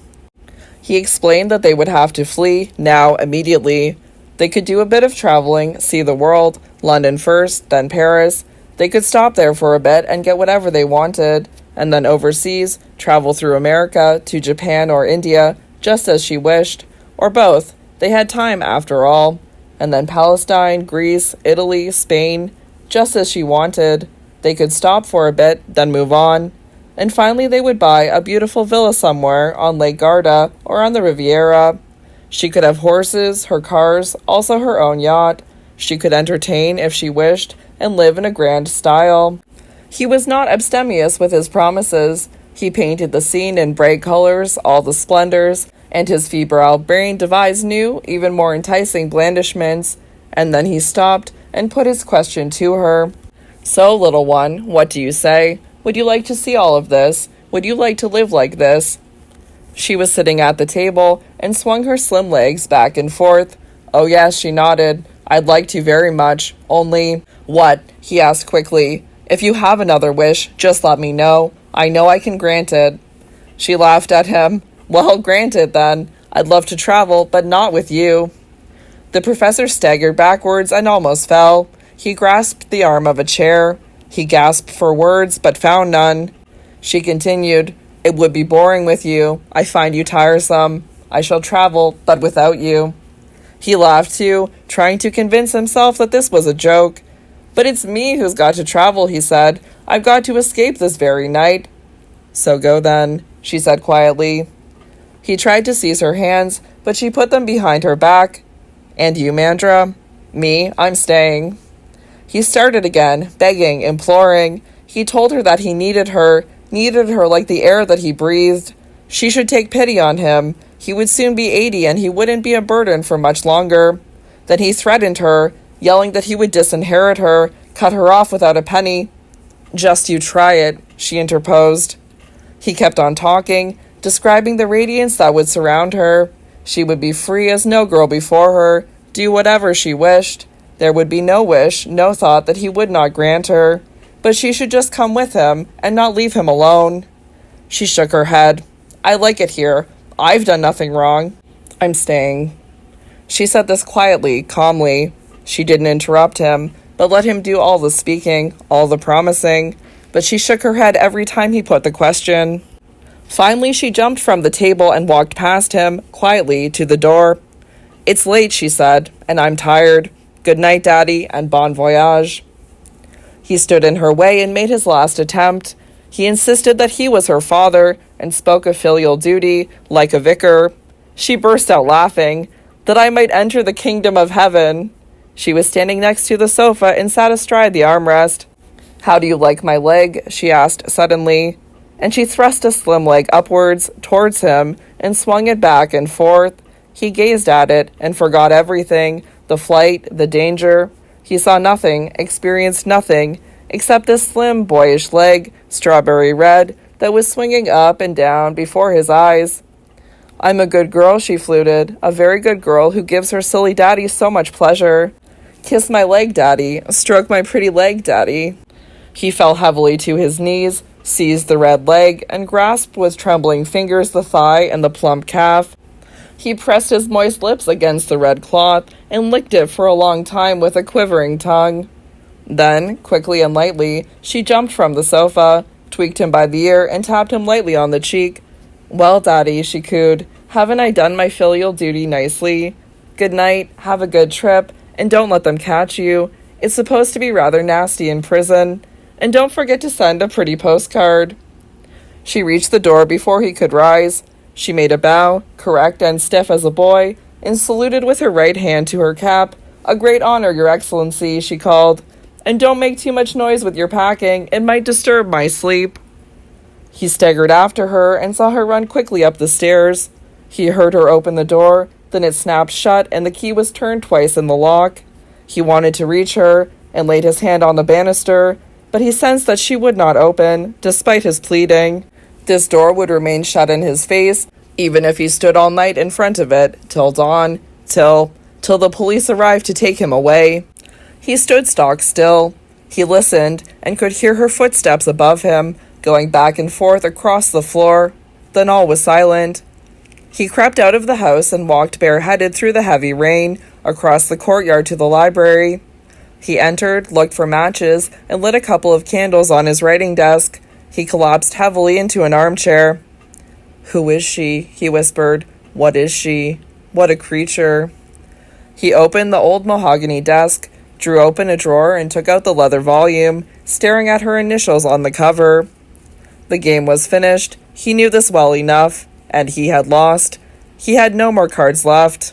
He explained that they would have to flee, now, immediately. They could do a bit of traveling, see the world, London first, then Paris. They could stop there for a bit and get whatever they wanted, and then overseas, travel through America, to Japan or India, just as she wished, or both. They had time, after all. And then Palestine, Greece, Italy, Spain, just as she wanted. They could stop for a bit, then move on. And finally they would buy a beautiful villa somewhere on Lake Garda or on the Riviera. She could have horses, her cars, also her own yacht. She could entertain if she wished, and live in a grand style. He was not abstemious with his promises. He painted the scene in bright colors, all the splendors, and his febrile brain devised new, even more enticing blandishments. And then he stopped and put his question to her. "So, little one, what do you say? Would you like to see all of this? Would you like to live like this?" She was sitting at the table and swung her slim legs back and forth. "Oh yes," she nodded. "I'd like to very much. Only—" "What?" he asked quickly. "If you have another wish, just let me know. I know I can grant it." She laughed at him. "Well, grant it then. I'd love to travel, but not with you." The professor staggered backwards and almost fell. He grasped the arm of a chair. He gasped for words, but found none. She continued, "It would be boring with you. I find you tiresome. I shall travel, but without you." He laughed too, trying to convince himself that this was a joke. "But it's me who's got to travel," he said. "I've got to escape this very night." "So go then," she said quietly. He tried to seize her hands, but she put them behind her back. "And you, Mandra?" "Me? I'm staying." He started again, begging, imploring. He told her that he needed her like the air that he breathed. She should take pity on him. He would soon be 80 and he wouldn't be a burden for much longer. Then he threatened her, yelling that he would disinherit her, cut her off without a penny. "Just you try it," she interposed. He kept on talking, describing the radiance that would surround her. She would be free as no girl before her, do whatever she wished. There would be no wish, no thought that he would not grant her. But she should just come with him, and not leave him alone. She shook her head. "I like it here. I've done nothing wrong. I'm staying." She said this quietly, calmly. She didn't interrupt him, but let him do all the speaking, all the promising. But she shook her head every time he put the question. Finally, she jumped from the table and walked past him, quietly, to the door. "It's late," she said, "and I'm tired. Good night, Daddy, and bon voyage." He stood in her way and made his last attempt. He insisted that he was her father, and spoke of filial duty, like a vicar. She burst out laughing. "That I might enter the kingdom of heaven." She was standing next to the sofa and sat astride the armrest. "How do you like my leg?" she asked suddenly. And she thrust a slim leg upwards, towards him, and swung it back and forth. He gazed at it, and forgot everything, the flight, the danger. He saw nothing, experienced nothing, except this slim, boyish leg, strawberry red, that was swinging up and down before his eyes. "I'm a good girl," she fluted, "a very good girl who gives her silly daddy so much pleasure. Kiss my leg, Daddy. Stroke my pretty leg, Daddy." He fell heavily to his knees, seized the red leg, and grasped with trembling fingers the thigh and the plump calf. He pressed his moist lips against the red cloth, and licked it for a long time with a quivering tongue. Then, quickly and lightly, she jumped from the sofa, tweaked him by the ear, and tapped him lightly on the cheek. "Well, Daddy," she cooed, "haven't I done my filial duty nicely? Good night, have a good trip, and don't let them catch you. It's supposed to be rather nasty in prison. And don't forget to send a pretty postcard." She reached the door before he could rise. She made a bow, correct and stiff as a boy, and saluted with her right hand to her cap. "A great honor, Your Excellency," she called. "And don't make too much noise with your packing. It might disturb my sleep." He staggered after her and saw her run quickly up the stairs. He heard her open the door, then it snapped shut and the key was turned twice in the lock. He wanted to reach her and laid his hand on the banister, but he sensed that she would not open, despite his pleading. This door would remain shut in his face, even if he stood all night in front of it, till dawn, till the police arrived to take him away. He stood stock still. He listened, and could hear her footsteps above him, going back and forth across the floor. Then all was silent. He crept out of the house and walked bareheaded through the heavy rain, across the courtyard to the library. He entered, looked for matches, and lit a couple of candles on his writing desk. He collapsed heavily into an armchair. "Who is she?" he whispered. "What is she? What a creature." He opened the old mahogany desk, drew open a drawer, and took out the leather volume, staring at her initials on the cover. The game was finished. He knew this well enough, and he had lost. He had no more cards left.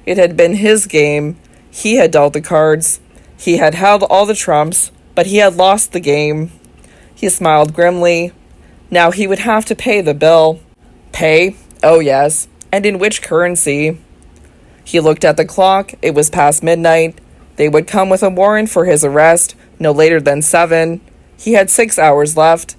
It had been his game. He had dealt the cards. He had held all the trumps, but he had lost the game. He smiled grimly. Now he would have to pay the bill. Pay? Oh yes. And in which currency? He looked at the clock. It was past midnight. They would come with a warrant for his arrest, no later than 7. He had 6 hours left.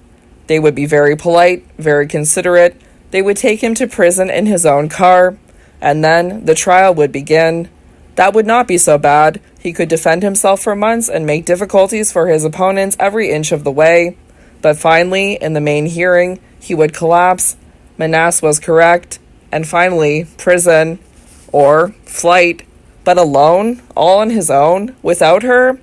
They would be very polite, very considerate. They would take him to prison in his own car. And then the trial would begin. That would not be so bad. He could defend himself for months and make difficulties for his opponents every inch of the way. But finally, in the main hearing, he would collapse. Manas was correct. And finally, prison. Or flight. But alone? All on his own? Without her?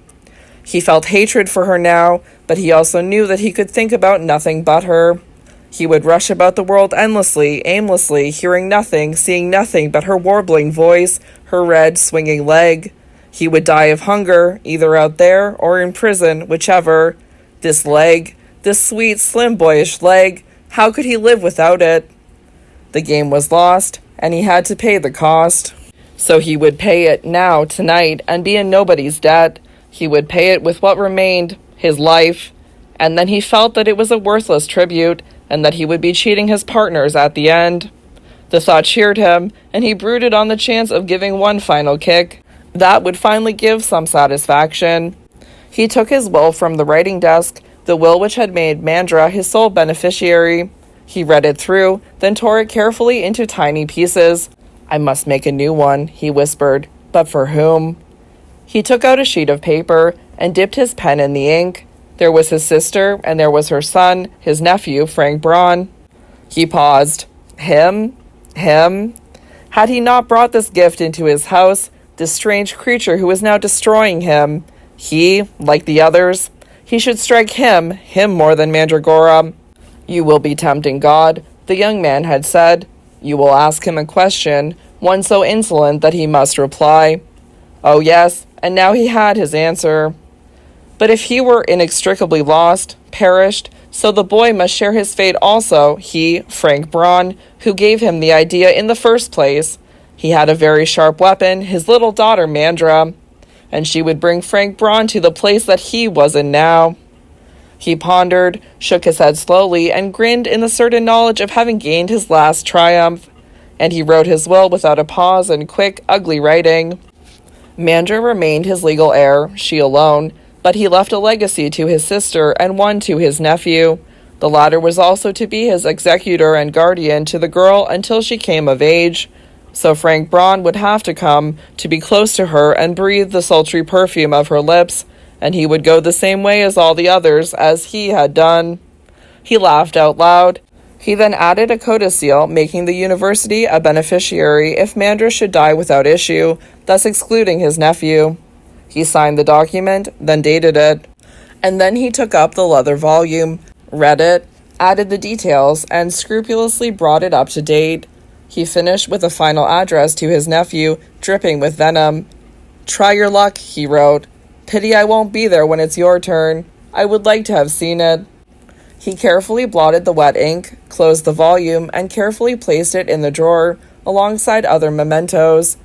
He felt hatred for her now, but he also knew that he could think about nothing but her. He would rush about the world endlessly, aimlessly, hearing nothing, seeing nothing but her warbling voice, her red, swinging leg. He would die of hunger, either out there or in prison, whichever. This leg, this sweet, slim, boyish leg, how could he live without it? The game was lost, and he had to pay the cost. So he would pay it now, tonight, and be in nobody's debt. He would pay it with what remained, his life. And then he felt that it was a worthless tribute, and that he would be cheating his partners at the end. The thought cheered him, and he brooded on the chance of giving one final kick. That would finally give some satisfaction. He took his will from the writing desk, the will which had made Mandra his sole beneficiary. He read it through, then tore it carefully into tiny pieces. "I must make a new one," he whispered. "But for whom?" He took out a sheet of paper and dipped his pen in the ink. There was his sister, and there was her son, his nephew, Frank Braun. He paused. Him? Had he not brought this gift into his house, this strange creature who was now destroying him? He, like the others, he should strike him more than Mandragora. "You will be tempting God," the young man had said. "You will ask him a question, one so insolent that he must reply." Oh yes, and now he had his answer. But if he were inextricably lost, perished, so the boy must share his fate also, he, Frank Braun, who gave him the idea in the first place. He had a very sharp weapon, his little daughter Mandra, and she would bring Frank Braun to the place that he was in now. He pondered, shook his head slowly, and grinned in the certain knowledge of having gained his last triumph. And he wrote his will without a pause in quick, ugly writing. Mandra remained his legal heir, she alone, but he left a legacy to his sister and one to his nephew. The latter was also to be his executor and guardian to the girl until she came of age. So Frank Braun would have to come to be close to her and breathe the sultry perfume of her lips, and he would go the same way as all the others, as he had done. He laughed out loud. He then added a codicil making the university a beneficiary if Mandra should die without issue, thus excluding his nephew. He signed the document, then dated it. And then he took up the leather volume, read it, added the details, and scrupulously brought it up to date. He finished with a final address to his nephew, dripping with venom. "Try your luck," he wrote. "Pity I won't be there when it's your turn. I would like to have seen it." He carefully blotted the wet ink, closed the volume, and carefully placed it in the drawer, alongside other mementos.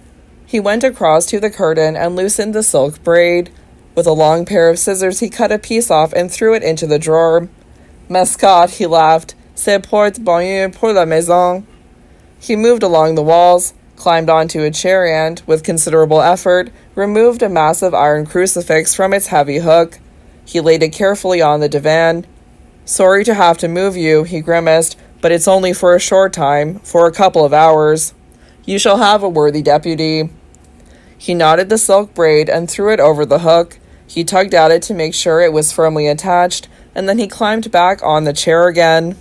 He went across to the curtain and loosened the silk braid. With a long pair of scissors, he cut a piece off and threw it into the drawer. "Mascotte," he laughed. "C'est porte-bonheur pour la maison." He moved along the walls, climbed onto a chair and, with considerable effort, removed a massive iron crucifix from its heavy hook. He laid it carefully on the divan. "Sorry to have to move you," he grimaced, "but it's only for a short time, for a couple of hours. You shall have a worthy deputy." He knotted the silk braid and threw it over the hook. He tugged at it to make sure it was firmly attached, and then he climbed back on the chair again.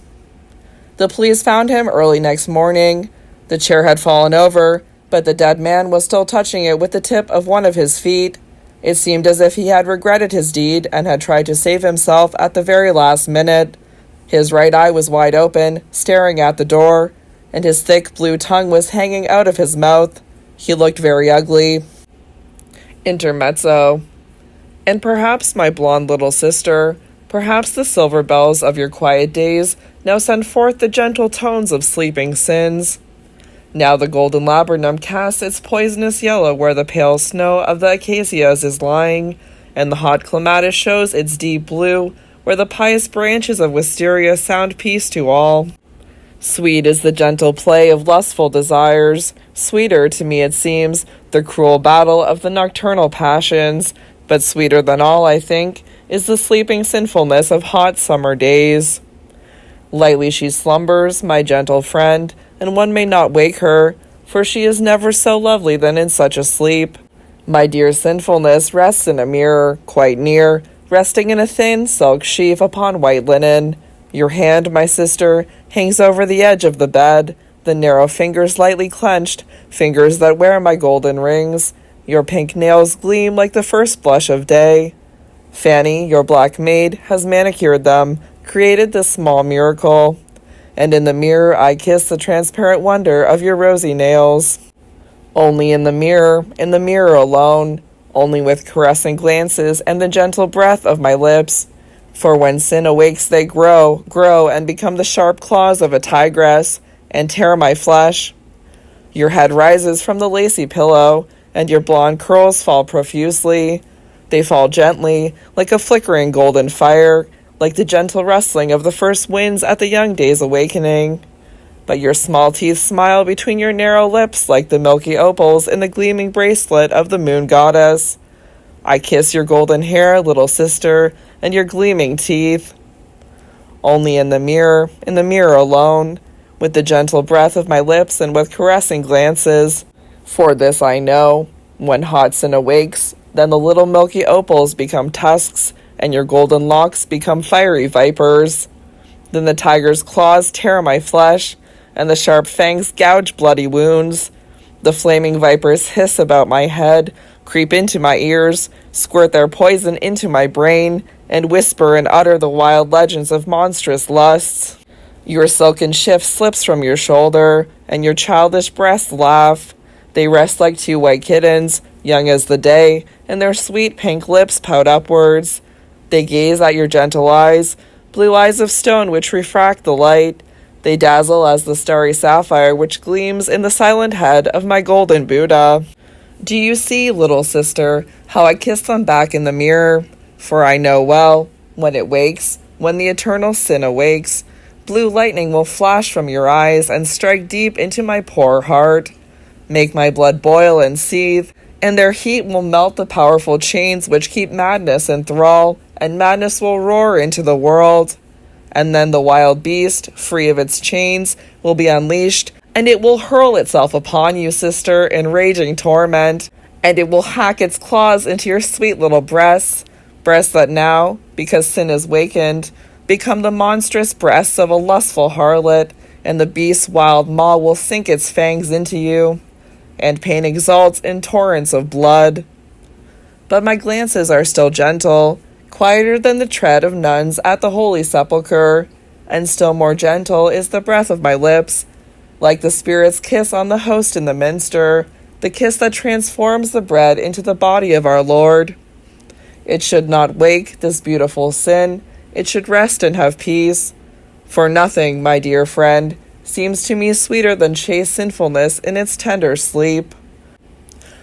The police found him early next morning. The chair had fallen over, but the dead man was still touching it with the tip of one of his feet. It seemed as if he had regretted his deed and had tried to save himself at the very last minute. His right eye was wide open, staring at the door, and his thick blue tongue was hanging out of his mouth. He looked very ugly. Intermezzo. And perhaps, my blonde little sister, perhaps the silver bells of your quiet days now send forth the gentle tones of sleeping sins. Now the golden laburnum casts its poisonous yellow where the pale snow of the acacias is lying, and the hot clematis shows its deep blue where the pious branches of wisteria sound peace to all. Sweet is the gentle play of lustful desires, sweeter, to me it seems, the cruel battle of the nocturnal passions, but sweeter than all, I think, is the sleeping sinfulness of hot summer days. Lightly she slumbers, my gentle friend, and one may not wake her, for she is never so lovely than in such a sleep. My dear sinfulness rests in a mirror, quite near, resting in a thin silk sheaf upon white linen. Your hand, my sister, hangs over the edge of the bed, the narrow fingers lightly clenched, fingers that wear my golden rings. Your pink nails gleam like the first blush of day. Fanny, your black maid, has manicured them, created this small miracle. And in the mirror I kiss the transparent wonder of your rosy nails. Only in the mirror alone, only with caressing glances and the gentle breath of my lips. For when sin awakes they grow, and become the sharp claws of a tigress, and tear my flesh. Your head rises from the lacy pillow, and your blonde curls fall profusely. They fall gently, like a flickering golden fire, like the gentle rustling of the first winds at the young day's awakening. But your small teeth smile between your narrow lips like the milky opals in the gleaming bracelet of the moon goddess. I kiss your golden hair, little sister, and your gleaming teeth. Only in the mirror alone, with the gentle breath of my lips and with caressing glances. For this I know, when hot sin awakes, then the little milky opals become tusks, and your golden locks become fiery vipers. Then the tiger's claws tear my flesh, and the sharp fangs gouge bloody wounds. The flaming vipers hiss about my head, creep into my ears, squirt their poison into my brain, and whisper and utter the wild legends of monstrous lusts. Your silken shift slips from your shoulder, and your childish breasts laugh. They rest like two white kittens, young as the day, and their sweet pink lips pout upwards. They gaze at your gentle eyes, blue eyes of stone which refract the light. They dazzle as the starry sapphire which gleams in the silent head of my golden Buddha. Do you see, little sister, how I kiss them back in the mirror? For I know well, when it wakes, when the eternal sin awakes, blue lightning will flash from your eyes and strike deep into my poor heart, make my blood boil and seethe, and their heat will melt the powerful chains which keep madness in thrall, and madness will roar into the world. And then the wild beast, free of its chains, will be unleashed, and it will hurl itself upon you, sister, in raging torment, and it will hack its claws into your sweet little breasts that now, because sin is wakened, become the monstrous breasts of a lustful harlot, and the beast's wild maw will sink its fangs into you, and pain exults in torrents of blood. but my glances are still gentle, quieter than the tread of nuns at the Holy Sepulchre, and still more gentle is the breath of my lips, like the Spirit's kiss on the host in the minster, the kiss that transforms the bread into the body of our Lord. It should not wake, this beautiful sin, it should rest and have peace. For nothing, my dear friend, seems to me sweeter than chaste sinfulness in its tender sleep.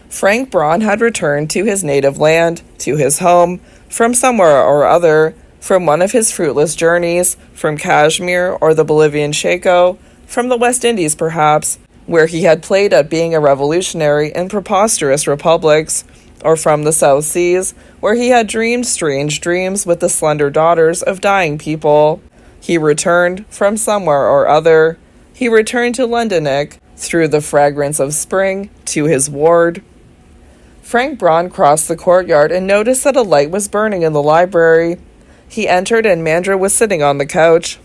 Frank Braun had returned to his native land, to his home, from somewhere or other, from one of his fruitless journeys, from Kashmir or the Bolivian Chaco, from the West Indies perhaps, where he had played at being a revolutionary in preposterous republics, or from the South Seas, where he had dreamed strange dreams with the slender daughters of dying people. He returned from somewhere or other. He returned to Londonic, through the fragrance of spring, to his ward. Frank Braun crossed the courtyard and noticed that a light was burning in the library. He entered and Mandra was sitting on the couch.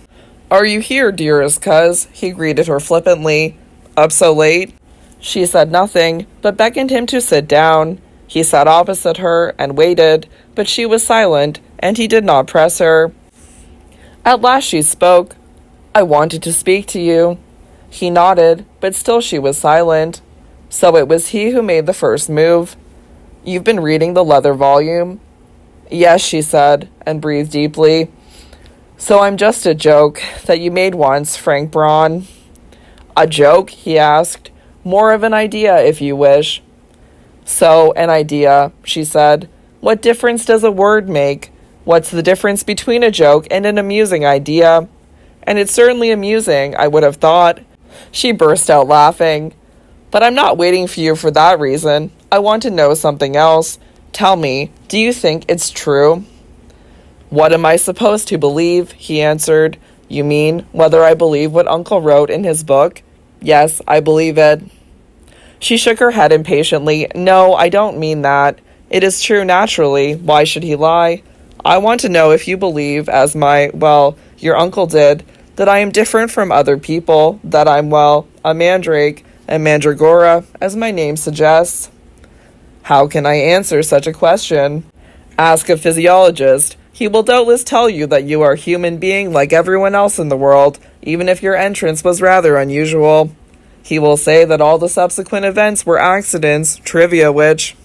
"Are you here, dearest coz?" he greeted her flippantly. "Up so late?" She said nothing, but beckoned him to sit down. He sat opposite her and waited, but she was silent, and he did not press her. At last she spoke. "I wanted to speak to you." He nodded, but still she was silent. So it was he who made the first move. "You've been reading the leather volume?" "Yes," she said, and breathed deeply. "So I'm just a joke that you made once, Frank Braun." "A joke?" he asked. "More of an idea, if you wish." "So, an idea," she said. "What difference does a word make? What's the difference between a joke and an amusing idea? And it's certainly amusing, I would have thought." She burst out laughing. "But I'm not waiting for you for that reason. I want to know something else. Tell me, do you think it's true?" "What am I supposed to believe?" he answered. "You mean whether I believe what Uncle wrote in his book?" "Yes, I believe it." She shook her head impatiently. "No, I don't mean that. It is true naturally. Why should he lie? I want to know if you believe, as your uncle did, that I am different from other people, that I'm, a mandrake, and mandragora, as my name suggests." "How can I answer such a question?" "Ask a physiologist. He will doubtless tell you that you are a human being like everyone else in the world, even if your entrance was rather unusual. He will say that all the subsequent events were accidents, trivia which—"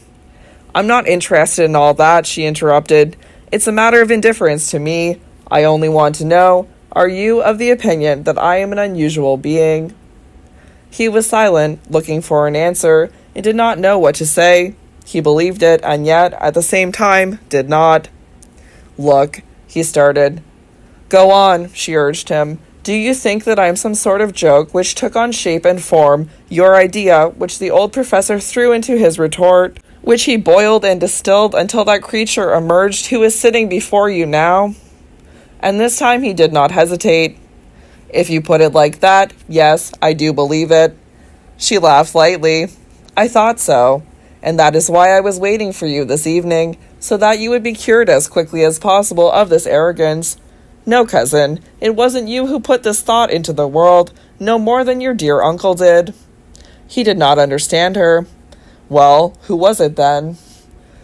"I'm not interested in all that," she interrupted. "It's a matter of indifference to me. I only want to know, are you of the opinion that I am an unusual being?" He was silent, looking for an answer, and did not know what to say. He believed it, and yet, at the same time, did not. "Look," he started. "Go on," she urged him. "Do you think that I am some sort of joke which took on shape and form, your idea, which the old professor threw into his retort, which he boiled and distilled until that creature emerged who is sitting before you now?" And this time he did not hesitate. "If you put it like that, yes, I do believe it." She laughed lightly. "I thought so. And that is why I was waiting for you this evening, so that you would be cured as quickly as possible of this arrogance. No, cousin, it wasn't you who put this thought into the world, no more than your dear uncle did." He did not understand her. "Well, who was it then?"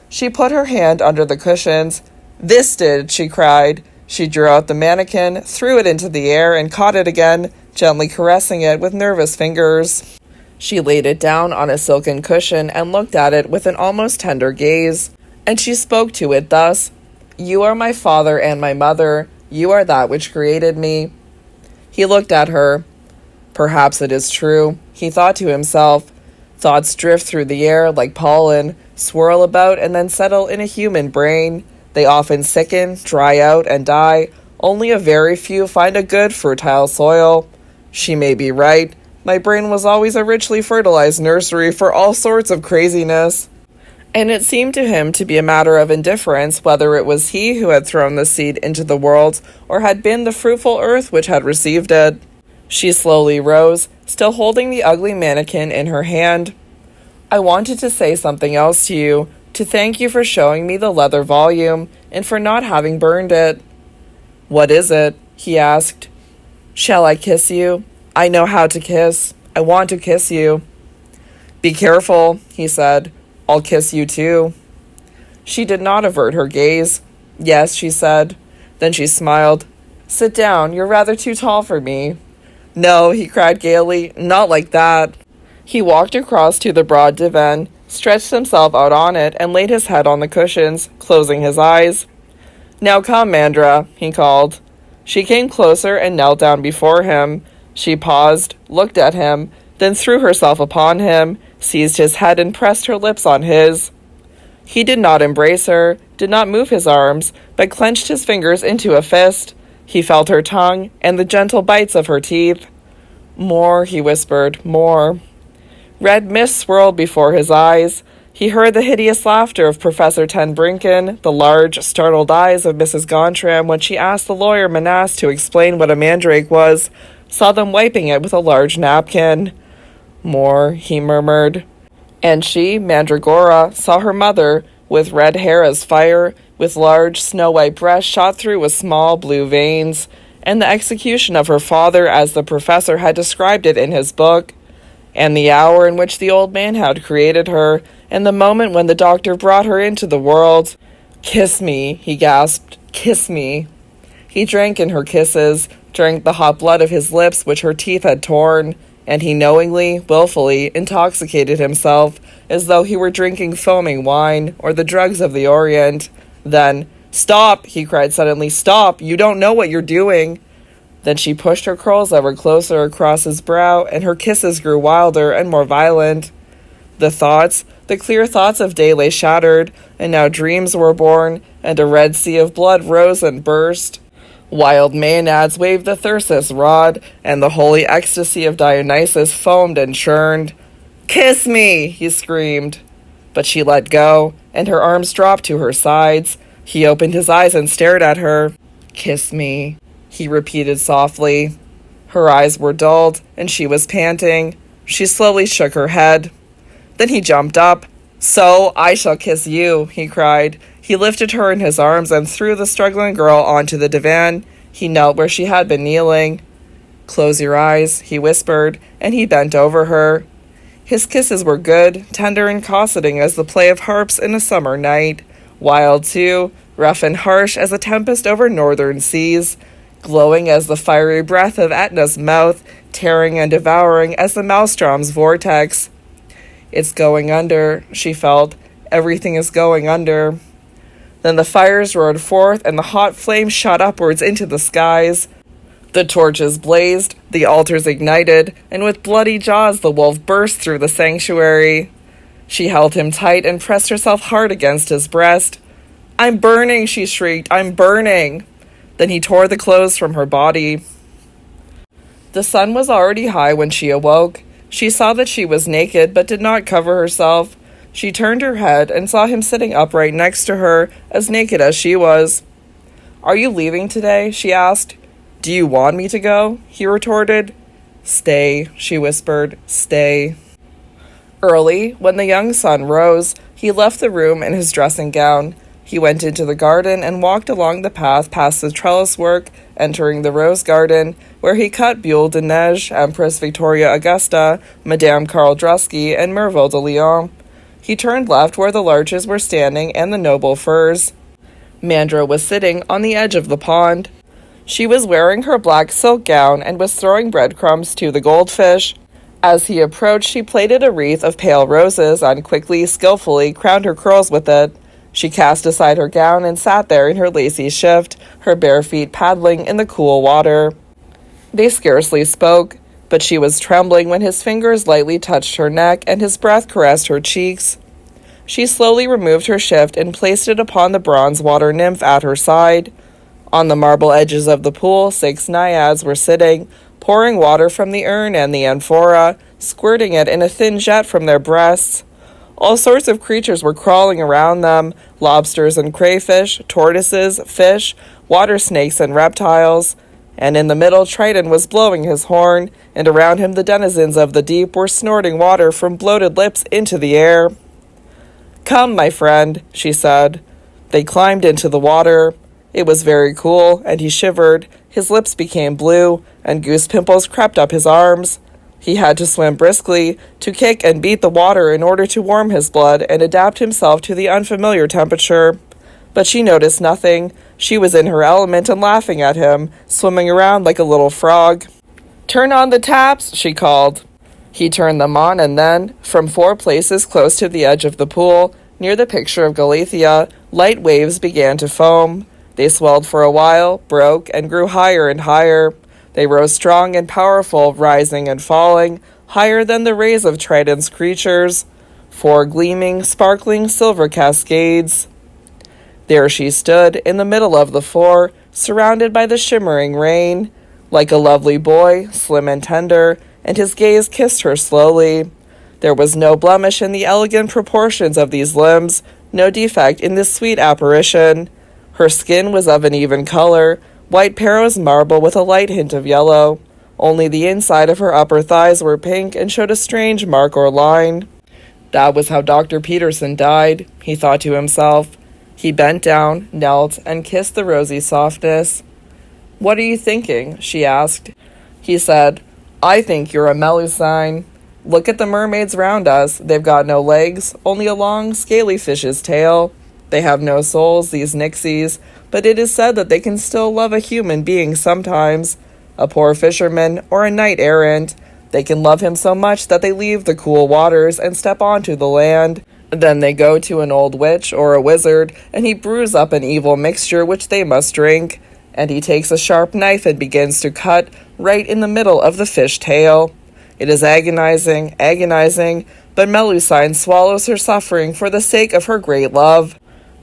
She put her hand under the cushions. "This did," she cried. She drew out the mannequin, threw it into the air, and caught it again, gently caressing it with nervous fingers. She laid it down on a silken cushion and looked at it with an almost tender gaze. And she spoke to it thus: "You are my father and my mother. You are that which created me." He looked at her. Perhaps it is true, he thought to himself. Thoughts drift through the air like pollen, swirl about and then settle in a human brain. They often sicken, dry out, and die. Only a very few find a good, fertile soil. She may be right. My brain was always a richly fertilized nursery for all sorts of craziness. And it seemed to him to be a matter of indifference whether it was he who had thrown the seed into the world or had been the fruitful earth which had received it. She slowly rose, still holding the ugly mannequin in her hand. "I wanted to say something else to you, to thank you for showing me the leather volume, and for not having burned it." "What is it?" he asked. "Shall I kiss you? I know how to kiss. I want to kiss you." "Be careful," he said. "I'll kiss you too." She did not avert her gaze. "Yes," she said. Then she smiled. "Sit down, you're rather too tall for me." "No," he cried gaily, "not like that." He walked across to the broad divan, stretched himself out on it, and laid his head on the cushions, closing his eyes. "Now come, Mandra," he called. She came closer and knelt down before him. She paused, looked at him, then threw herself upon him, seized his head and pressed her lips on his. He did not embrace her, did not move his arms, but clenched his fingers into a fist. He felt her tongue and the gentle bites of her teeth. "More," he whispered, "more." Red mist swirled before his eyes. He heard the hideous laughter of Professor Ten Brinken, the large, startled eyes of Mrs. Gontram when she asked the lawyer Manas to explain what a mandrake was, saw them wiping it with a large napkin. "More," he murmured. And she, Mandragora, saw her mother, with red hair as fire, with large snow-white breasts shot through with small blue veins, and the execution of her father as the professor had described it in his book, and the hour in which the old man had created her, and the moment when the doctor brought her into the world. "Kiss me," he gasped, "kiss me." He drank in her kisses, drank the hot blood of his lips which her teeth had torn, and he knowingly, willfully, intoxicated himself, as though he were drinking foaming wine, or the drugs of the Orient. Then, "Stop!" he cried suddenly, "stop! You don't know what you're doing!" Then she pushed her curls ever closer across his brow, and her kisses grew wilder and more violent. The clear thoughts of day lay shattered, and now dreams were born, and a red sea of blood rose and burst. Wild maenads waved the thyrsus rod, and the holy ecstasy of Dionysus foamed and churned. "Kiss me!" he screamed. But she let go, and her arms dropped to her sides. He opened his eyes and stared at her. "Kiss me," he repeated softly. Her eyes were dulled, and she was panting. She slowly shook her head. Then he jumped up. "So, I shall kiss you," he cried. He lifted her in his arms and threw the struggling girl onto the divan. He knelt where she had been kneeling. "Close your eyes," he whispered, and he bent over her. His kisses were good, tender and cosseting as the play of harps in a summer night. Wild, too, rough and harsh as a tempest over northern seas. Glowing as the fiery breath of Etna's mouth, tearing and devouring as the maelstrom's vortex. "It's going under," she felt. "Everything is going under." Then the fires roared forth, and the hot flames shot upwards into the skies. The torches blazed, the altars ignited, and with bloody jaws the wolf burst through the sanctuary. She held him tight and pressed herself hard against his breast. "I'm burning," she shrieked, "I'm burning." Then he tore the clothes from her body. The sun was already high when she awoke. She saw that she was naked, but did not cover herself. She turned her head and saw him sitting upright next to her, as naked as she was. "Are you leaving today?" she asked. "Do you want me to go?" he retorted. "Stay," she whispered, "stay." Early, when the young sun rose, he left the room in his dressing gown. He went into the garden and walked along the path past the trellis work, entering the rose garden, where he cut Bulle de Neige, Empress Victoria Augusta, Madame Karl Drusky, and Merville de Lyon. He turned left where the larches were standing and the noble firs. Mandra was sitting on the edge of the pond. She was wearing her black silk gown and was throwing breadcrumbs to the goldfish. As he approached, she plaited a wreath of pale roses and quickly, skillfully crowned her curls with it. She cast aside her gown and sat there in her lacy shift, her bare feet paddling in the cool water. They scarcely spoke, but she was trembling when his fingers lightly touched her neck and his breath caressed her cheeks. She slowly removed her shift and placed it upon the bronze water nymph at her side. On the marble edges of the pool, 6 naiads were sitting, pouring water from the urn and the amphora, squirting it in a thin jet from their breasts. All sorts of creatures were crawling around them, lobsters and crayfish, tortoises, fish, water snakes and reptiles. And in the middle, Triton was blowing his horn, and around him the denizens of the deep were snorting water from bloated lips into the air. "Come, my friend," she said. They climbed into the water. It was very cool, and he shivered. His lips became blue, and goose pimples crept up his arms. He had to swim briskly, to kick and beat the water in order to warm his blood and adapt himself to the unfamiliar temperature. But she noticed nothing. She was in her element and laughing at him, swimming around like a little frog. "Turn on the taps," she called. He turned them on, and then, from 4 places close to the edge of the pool, near the picture of Galathea, light waves began to foam. They swelled for a while, broke, and grew higher and higher. They rose strong and powerful, rising and falling, higher than the rays of Trident's creatures. 4 gleaming, sparkling silver cascades. There she stood, in the middle of the 4, surrounded by the shimmering rain, like a lovely boy, slim and tender, and his gaze kissed her slowly. There was no blemish in the elegant proportions of these limbs, no defect in this sweet apparition. Her skin was of an even color, white Paros marble with a light hint of yellow. Only the inside of her upper thighs were pink and showed a strange mark or line. That was how Dr. Peterson died, he thought to himself. He bent down, knelt, and kissed the rosy softness. "What are you thinking?" she asked. He said, "I think you're a Melusine. Look at the mermaids round us. They've got no legs, only a long, scaly fish's tail. They have no souls, these nixies, but it is said that they can still love a human being sometimes. A poor fisherman or a knight-errant. They can love him so much that they leave the cool waters and step onto the land. Then they go to an old witch or a wizard, and he brews up an evil mixture which they must drink, and he takes a sharp knife and begins to cut right in the middle of the fish tail. It is agonizing, but Melusine swallows her suffering for the sake of her great love.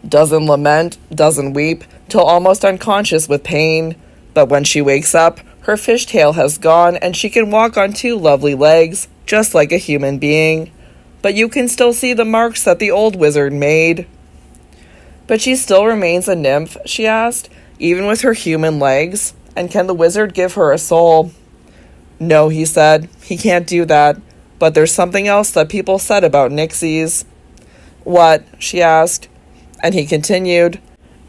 Doesn't lament, doesn't weep, till almost unconscious with pain. But when she wakes up, her fish tail has gone, and she can walk on 2 lovely legs, just like a human being. But you can still see the marks that the old wizard made." "But she still remains a nymph," she asked, "even with her human legs? And can the wizard give her a soul?" "No," he said, "he can't do that. But there's something else that people said about nixies." "What?" she asked. And he continued,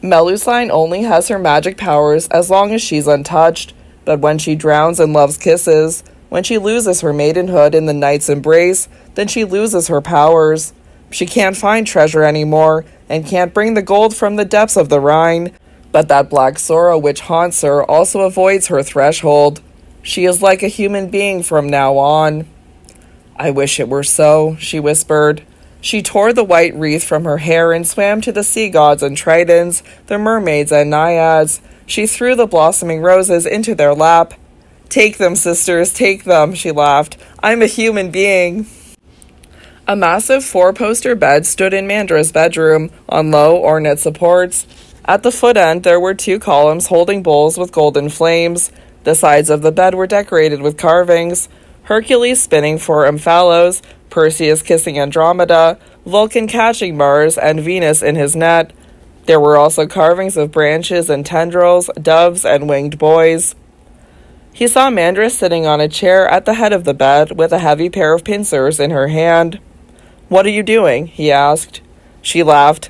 "Melusine only has her magic powers as long as she's untouched, but when she drowns in love's kisses, when she loses her maidenhood in the knight's embrace, then she loses her powers. She can't find treasure anymore, and can't bring the gold from the depths of the Rhine, but that black sorrow which haunts her also avoids her threshold. She is like a human being from now on." "I wish it were so," she whispered. She tore the white wreath from her hair and swam to the sea gods and tritons, the mermaids and naiads. She threw the blossoming roses into their lap. "Take them, sisters, take them," she laughed. "I'm a human being." A massive 4-poster bed stood in Mandra's bedroom, on low, ornate supports. At the foot end there were 2 columns holding bowls with golden flames. The sides of the bed were decorated with carvings. Hercules spinning for Omphalos, Perseus kissing Andromeda, Vulcan catching Mars, and Venus in his net. There were also carvings of branches and tendrils, doves, and winged boys. He saw Mandra sitting on a chair at the head of the bed with a heavy pair of pincers in her hand. "What are you doing?" he asked. She laughed.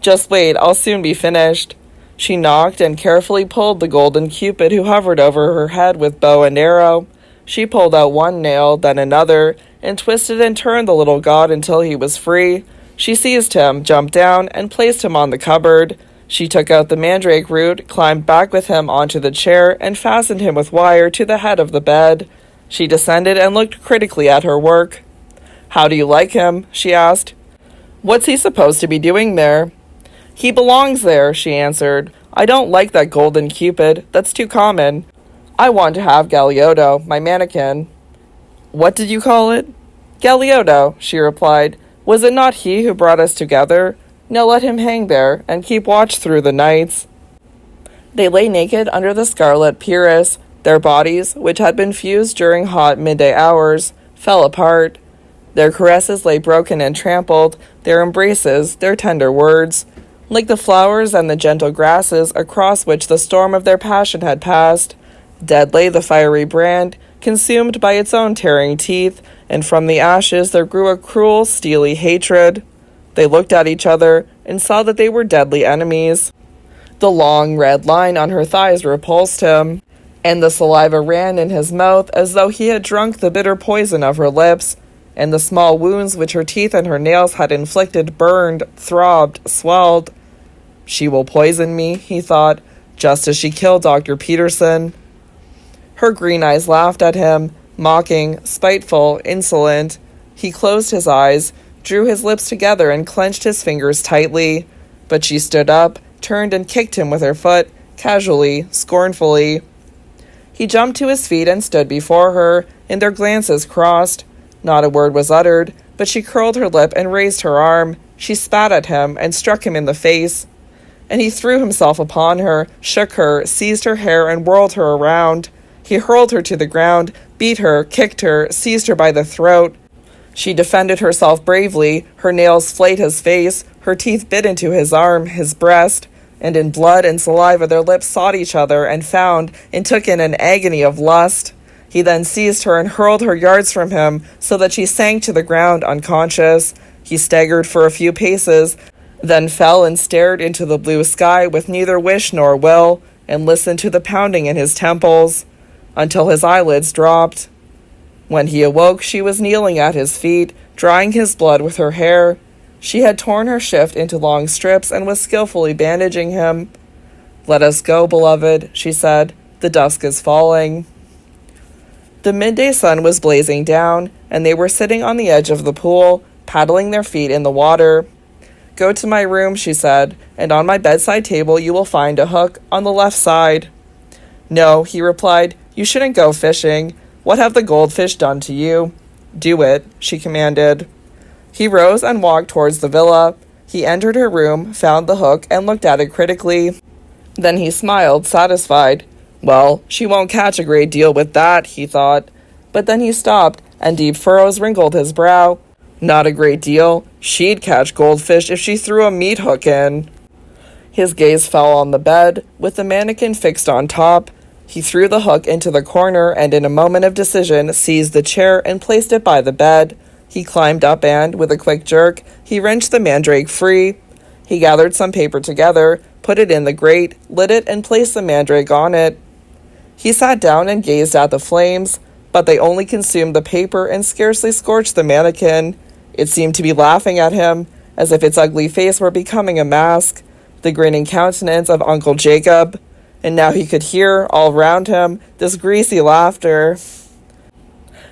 "Just wait, I'll soon be finished." She knocked and carefully pulled the golden Cupid who hovered over her head with bow and arrow. She pulled out one nail, then another, and twisted and turned the little god until he was free. She seized him, jumped down, and placed him on the cupboard. She took out the mandrake root, climbed back with him onto the chair, and fastened him with wire to the head of the bed. She descended and looked critically at her work. "How do you like him?" she asked. "What's he supposed to be doing there?" "He belongs there," she answered. "I don't like that golden Cupid. That's too common. I want to have Galeotto, my mannequin." "What did you call it?" "Galeotto," she replied. "Was it not he who brought us together? Now let him hang there, and keep watch through the nights." They lay naked under the scarlet pyrrhus. Their bodies, which had been fused during hot midday hours, fell apart. Their caresses lay broken and trampled, their embraces, their tender words, like the flowers and the gentle grasses across which the storm of their passion had passed. Dead lay the fiery brand, consumed by its own tearing teeth, and from the ashes there grew a cruel, steely hatred. They looked at each other, and saw that they were deadly enemies. The long red line on her thighs repulsed him. and the saliva ran in his mouth as though he had drunk the bitter poison of her lips, and the small wounds which her teeth and her nails had inflicted burned, throbbed, swelled. She will poison me, he thought, just as she killed Dr. Peterson. Her green eyes laughed at him, mocking, spiteful, insolent. He closed his eyes, drew his lips together, and clenched his fingers tightly. But she stood up, turned and kicked him with her foot, casually, scornfully. He jumped to his feet and stood before her, and their glances crossed. Not a word was uttered, but she curled her lip and raised her arm. She spat at him and struck him in the face. And he threw himself upon her, shook her, seized her hair, and whirled her around. He hurled her to the ground, beat her, kicked her, seized her by the throat. She defended herself bravely. Her nails flayed his face, her teeth bit into his arm, his breast, and in blood and saliva their lips sought each other and found and took in an agony of lust. He then seized her and hurled her yards from him, so that she sank to the ground unconscious. He staggered for a few paces, then fell and stared into the blue sky with neither wish nor will, and listened to the pounding in his temples, until his eyelids dropped. When he awoke, she was kneeling at his feet, drying his blood with her hair. She had torn her shift into long strips and was skillfully bandaging him. "Let us go, beloved," she said. "The dusk is falling." The midday sun was blazing down, and they were sitting on the edge of the pool, paddling their feet in the water. "Go to my room," she said, "and on my bedside table you will find a hook on the left side." "No," he replied, "you shouldn't go fishing. What have the goldfish done to you?" "Do it," she commanded. He rose and walked towards the villa. He entered her room, found the hook, and looked at it critically. Then he smiled, satisfied. Well, she won't catch a great deal with that, he thought. But then he stopped, and deep furrows wrinkled his brow. Not a great deal. She'd catch goldfish if she threw a meat hook in. His gaze fell on the bed, with the mannequin fixed on top. He threw the hook into the corner and in a moment of decision seized the chair and placed it by the bed. He climbed up and, with a quick jerk, he wrenched the mandrake free. He gathered some paper together, put it in the grate, lit it, and placed the mandrake on it. He sat down and gazed at the flames, but they only consumed the paper and scarcely scorched the mannequin. It seemed to be laughing at him, as if its ugly face were becoming a mask, the grinning countenance of Uncle Jacob. And now he could hear, all round him, this greasy laughter.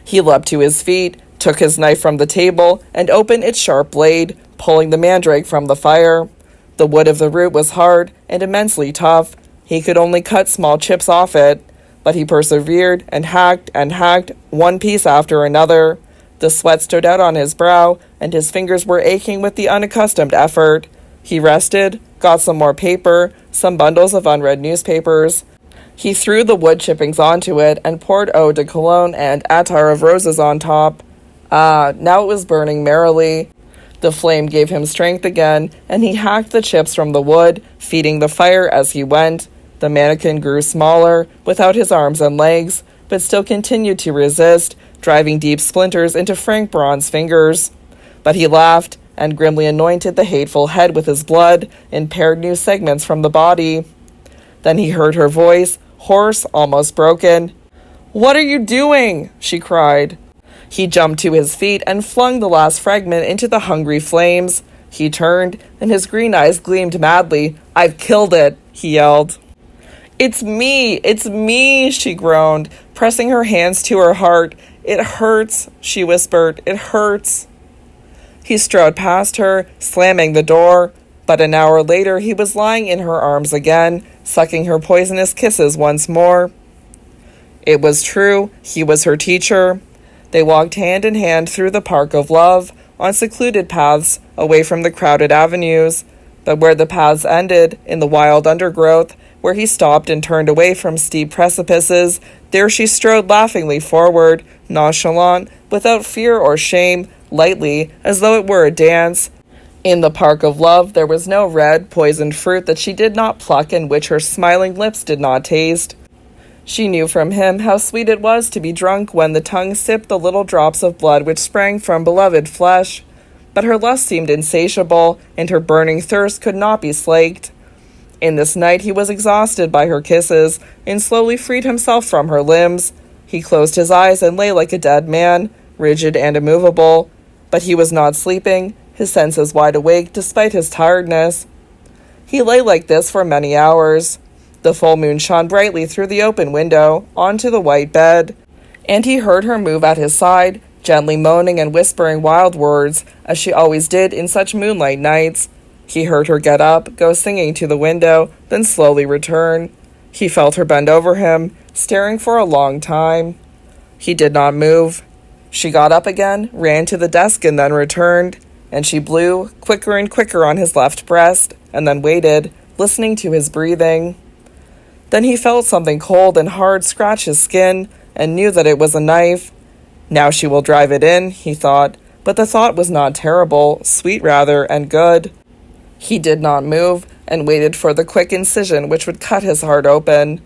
He leapt to his feet, took his knife from the table, and opened its sharp blade, pulling the mandrake from the fire. The wood of the root was hard and immensely tough. He could only cut small chips off it, but he persevered and hacked, one piece after another. The sweat stood out on his brow, and his fingers were aching with the unaccustomed effort. He rested, got some more paper, some bundles of unread newspapers. He threw the wood chippings onto it and poured eau de cologne and attar of roses on top. Now it was burning merrily. The flame gave him strength again, and he hacked the chips from the wood, feeding the fire as he went. The mannequin grew smaller, without his arms and legs, but still continued to resist, driving deep splinters into frank bronze fingers. But he laughed, and grimly anointed the hateful head with his blood, and pared new segments from the body. Then he heard her voice, hoarse, almost broken. "What are you doing?" she cried. He jumped to his feet and flung the last fragment into the hungry flames. He turned, and his green eyes gleamed madly. "I've killed it," he yelled. It's me, she groaned, pressing her hands to her heart. "It hurts," she whispered, "it hurts." He strode past her, slamming the door, but an hour later he was lying in her arms again, sucking her poisonous kisses once more. It was true, he was her teacher. They walked hand in hand through the park of love, on secluded paths, away from the crowded avenues. But where the paths ended, in the wild undergrowth, where he stopped and turned away from steep precipices, there she strode laughingly forward, nonchalant, without fear or shame, lightly, as though it were a dance. In the park of love there was no red, poisoned fruit that she did not pluck and which her smiling lips did not taste. She knew from him how sweet it was to be drunk when the tongue sipped the little drops of blood which sprang from beloved flesh. But her lust seemed insatiable, and her burning thirst could not be slaked. In this night he was exhausted by her kisses and slowly freed himself from her limbs. He closed his eyes and lay like a dead man, rigid and immovable. But he was not sleeping, his senses wide awake despite his tiredness. He lay like this for many hours. The full moon shone brightly through the open window onto the white bed, and he heard her move at his side, gently moaning and whispering wild words, as she always did in such moonlight nights. He heard her get up, go singing to the window, then slowly return. He felt her bend over him, staring for a long time. He did not move. She got up again, ran to the desk, and then returned, and she blew, quicker and quicker on his left breast, and then waited, listening to his breathing. Then he felt something cold and hard scratch his skin, and knew that it was a knife. Now she will drive it in, he thought, but the thought was not terrible, sweet rather, and good. He did not move, and waited for the quick incision which would cut his heart open.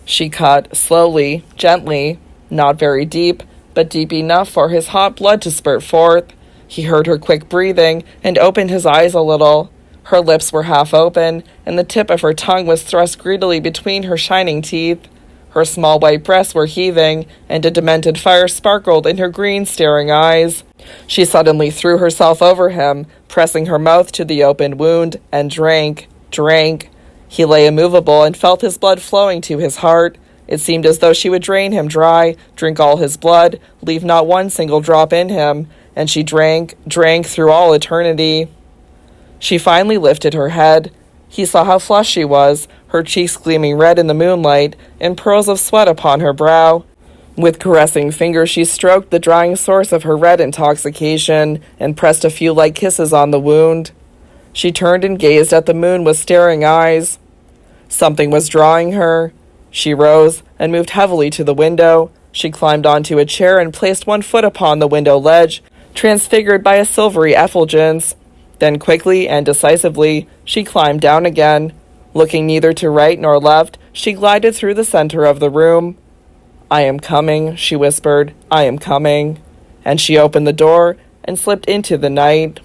She cut, slowly, gently, not very deep, but deep enough for his hot blood to spurt forth. He heard her quick breathing, and opened his eyes a little. Her lips were half open, and the tip of her tongue was thrust greedily between her shining teeth. Her small white breasts were heaving, and a demented fire sparkled in her green staring eyes. She suddenly threw herself over him, pressing her mouth to the open wound, and drank. He lay immovable and felt his blood flowing to his heart. It seemed as though she would drain him dry, drink all his blood, leave not one single drop in him, and she drank through all eternity. She finally lifted her head. He saw how flushed she was, her cheeks gleaming red in the moonlight, and pearls of sweat upon her brow. With caressing fingers she stroked the drying source of her red intoxication, and pressed a few light kisses on the wound. She turned and gazed at the moon with staring eyes. Something was drawing her. She rose and moved heavily to the window. She climbed onto a chair and placed one foot upon the window ledge, transfigured by a silvery effulgence. Then quickly and decisively she climbed down again. Looking neither to right nor left, she glided through the center of the room. "I am coming," she whispered. "I am coming." And she opened the door and slipped into the night.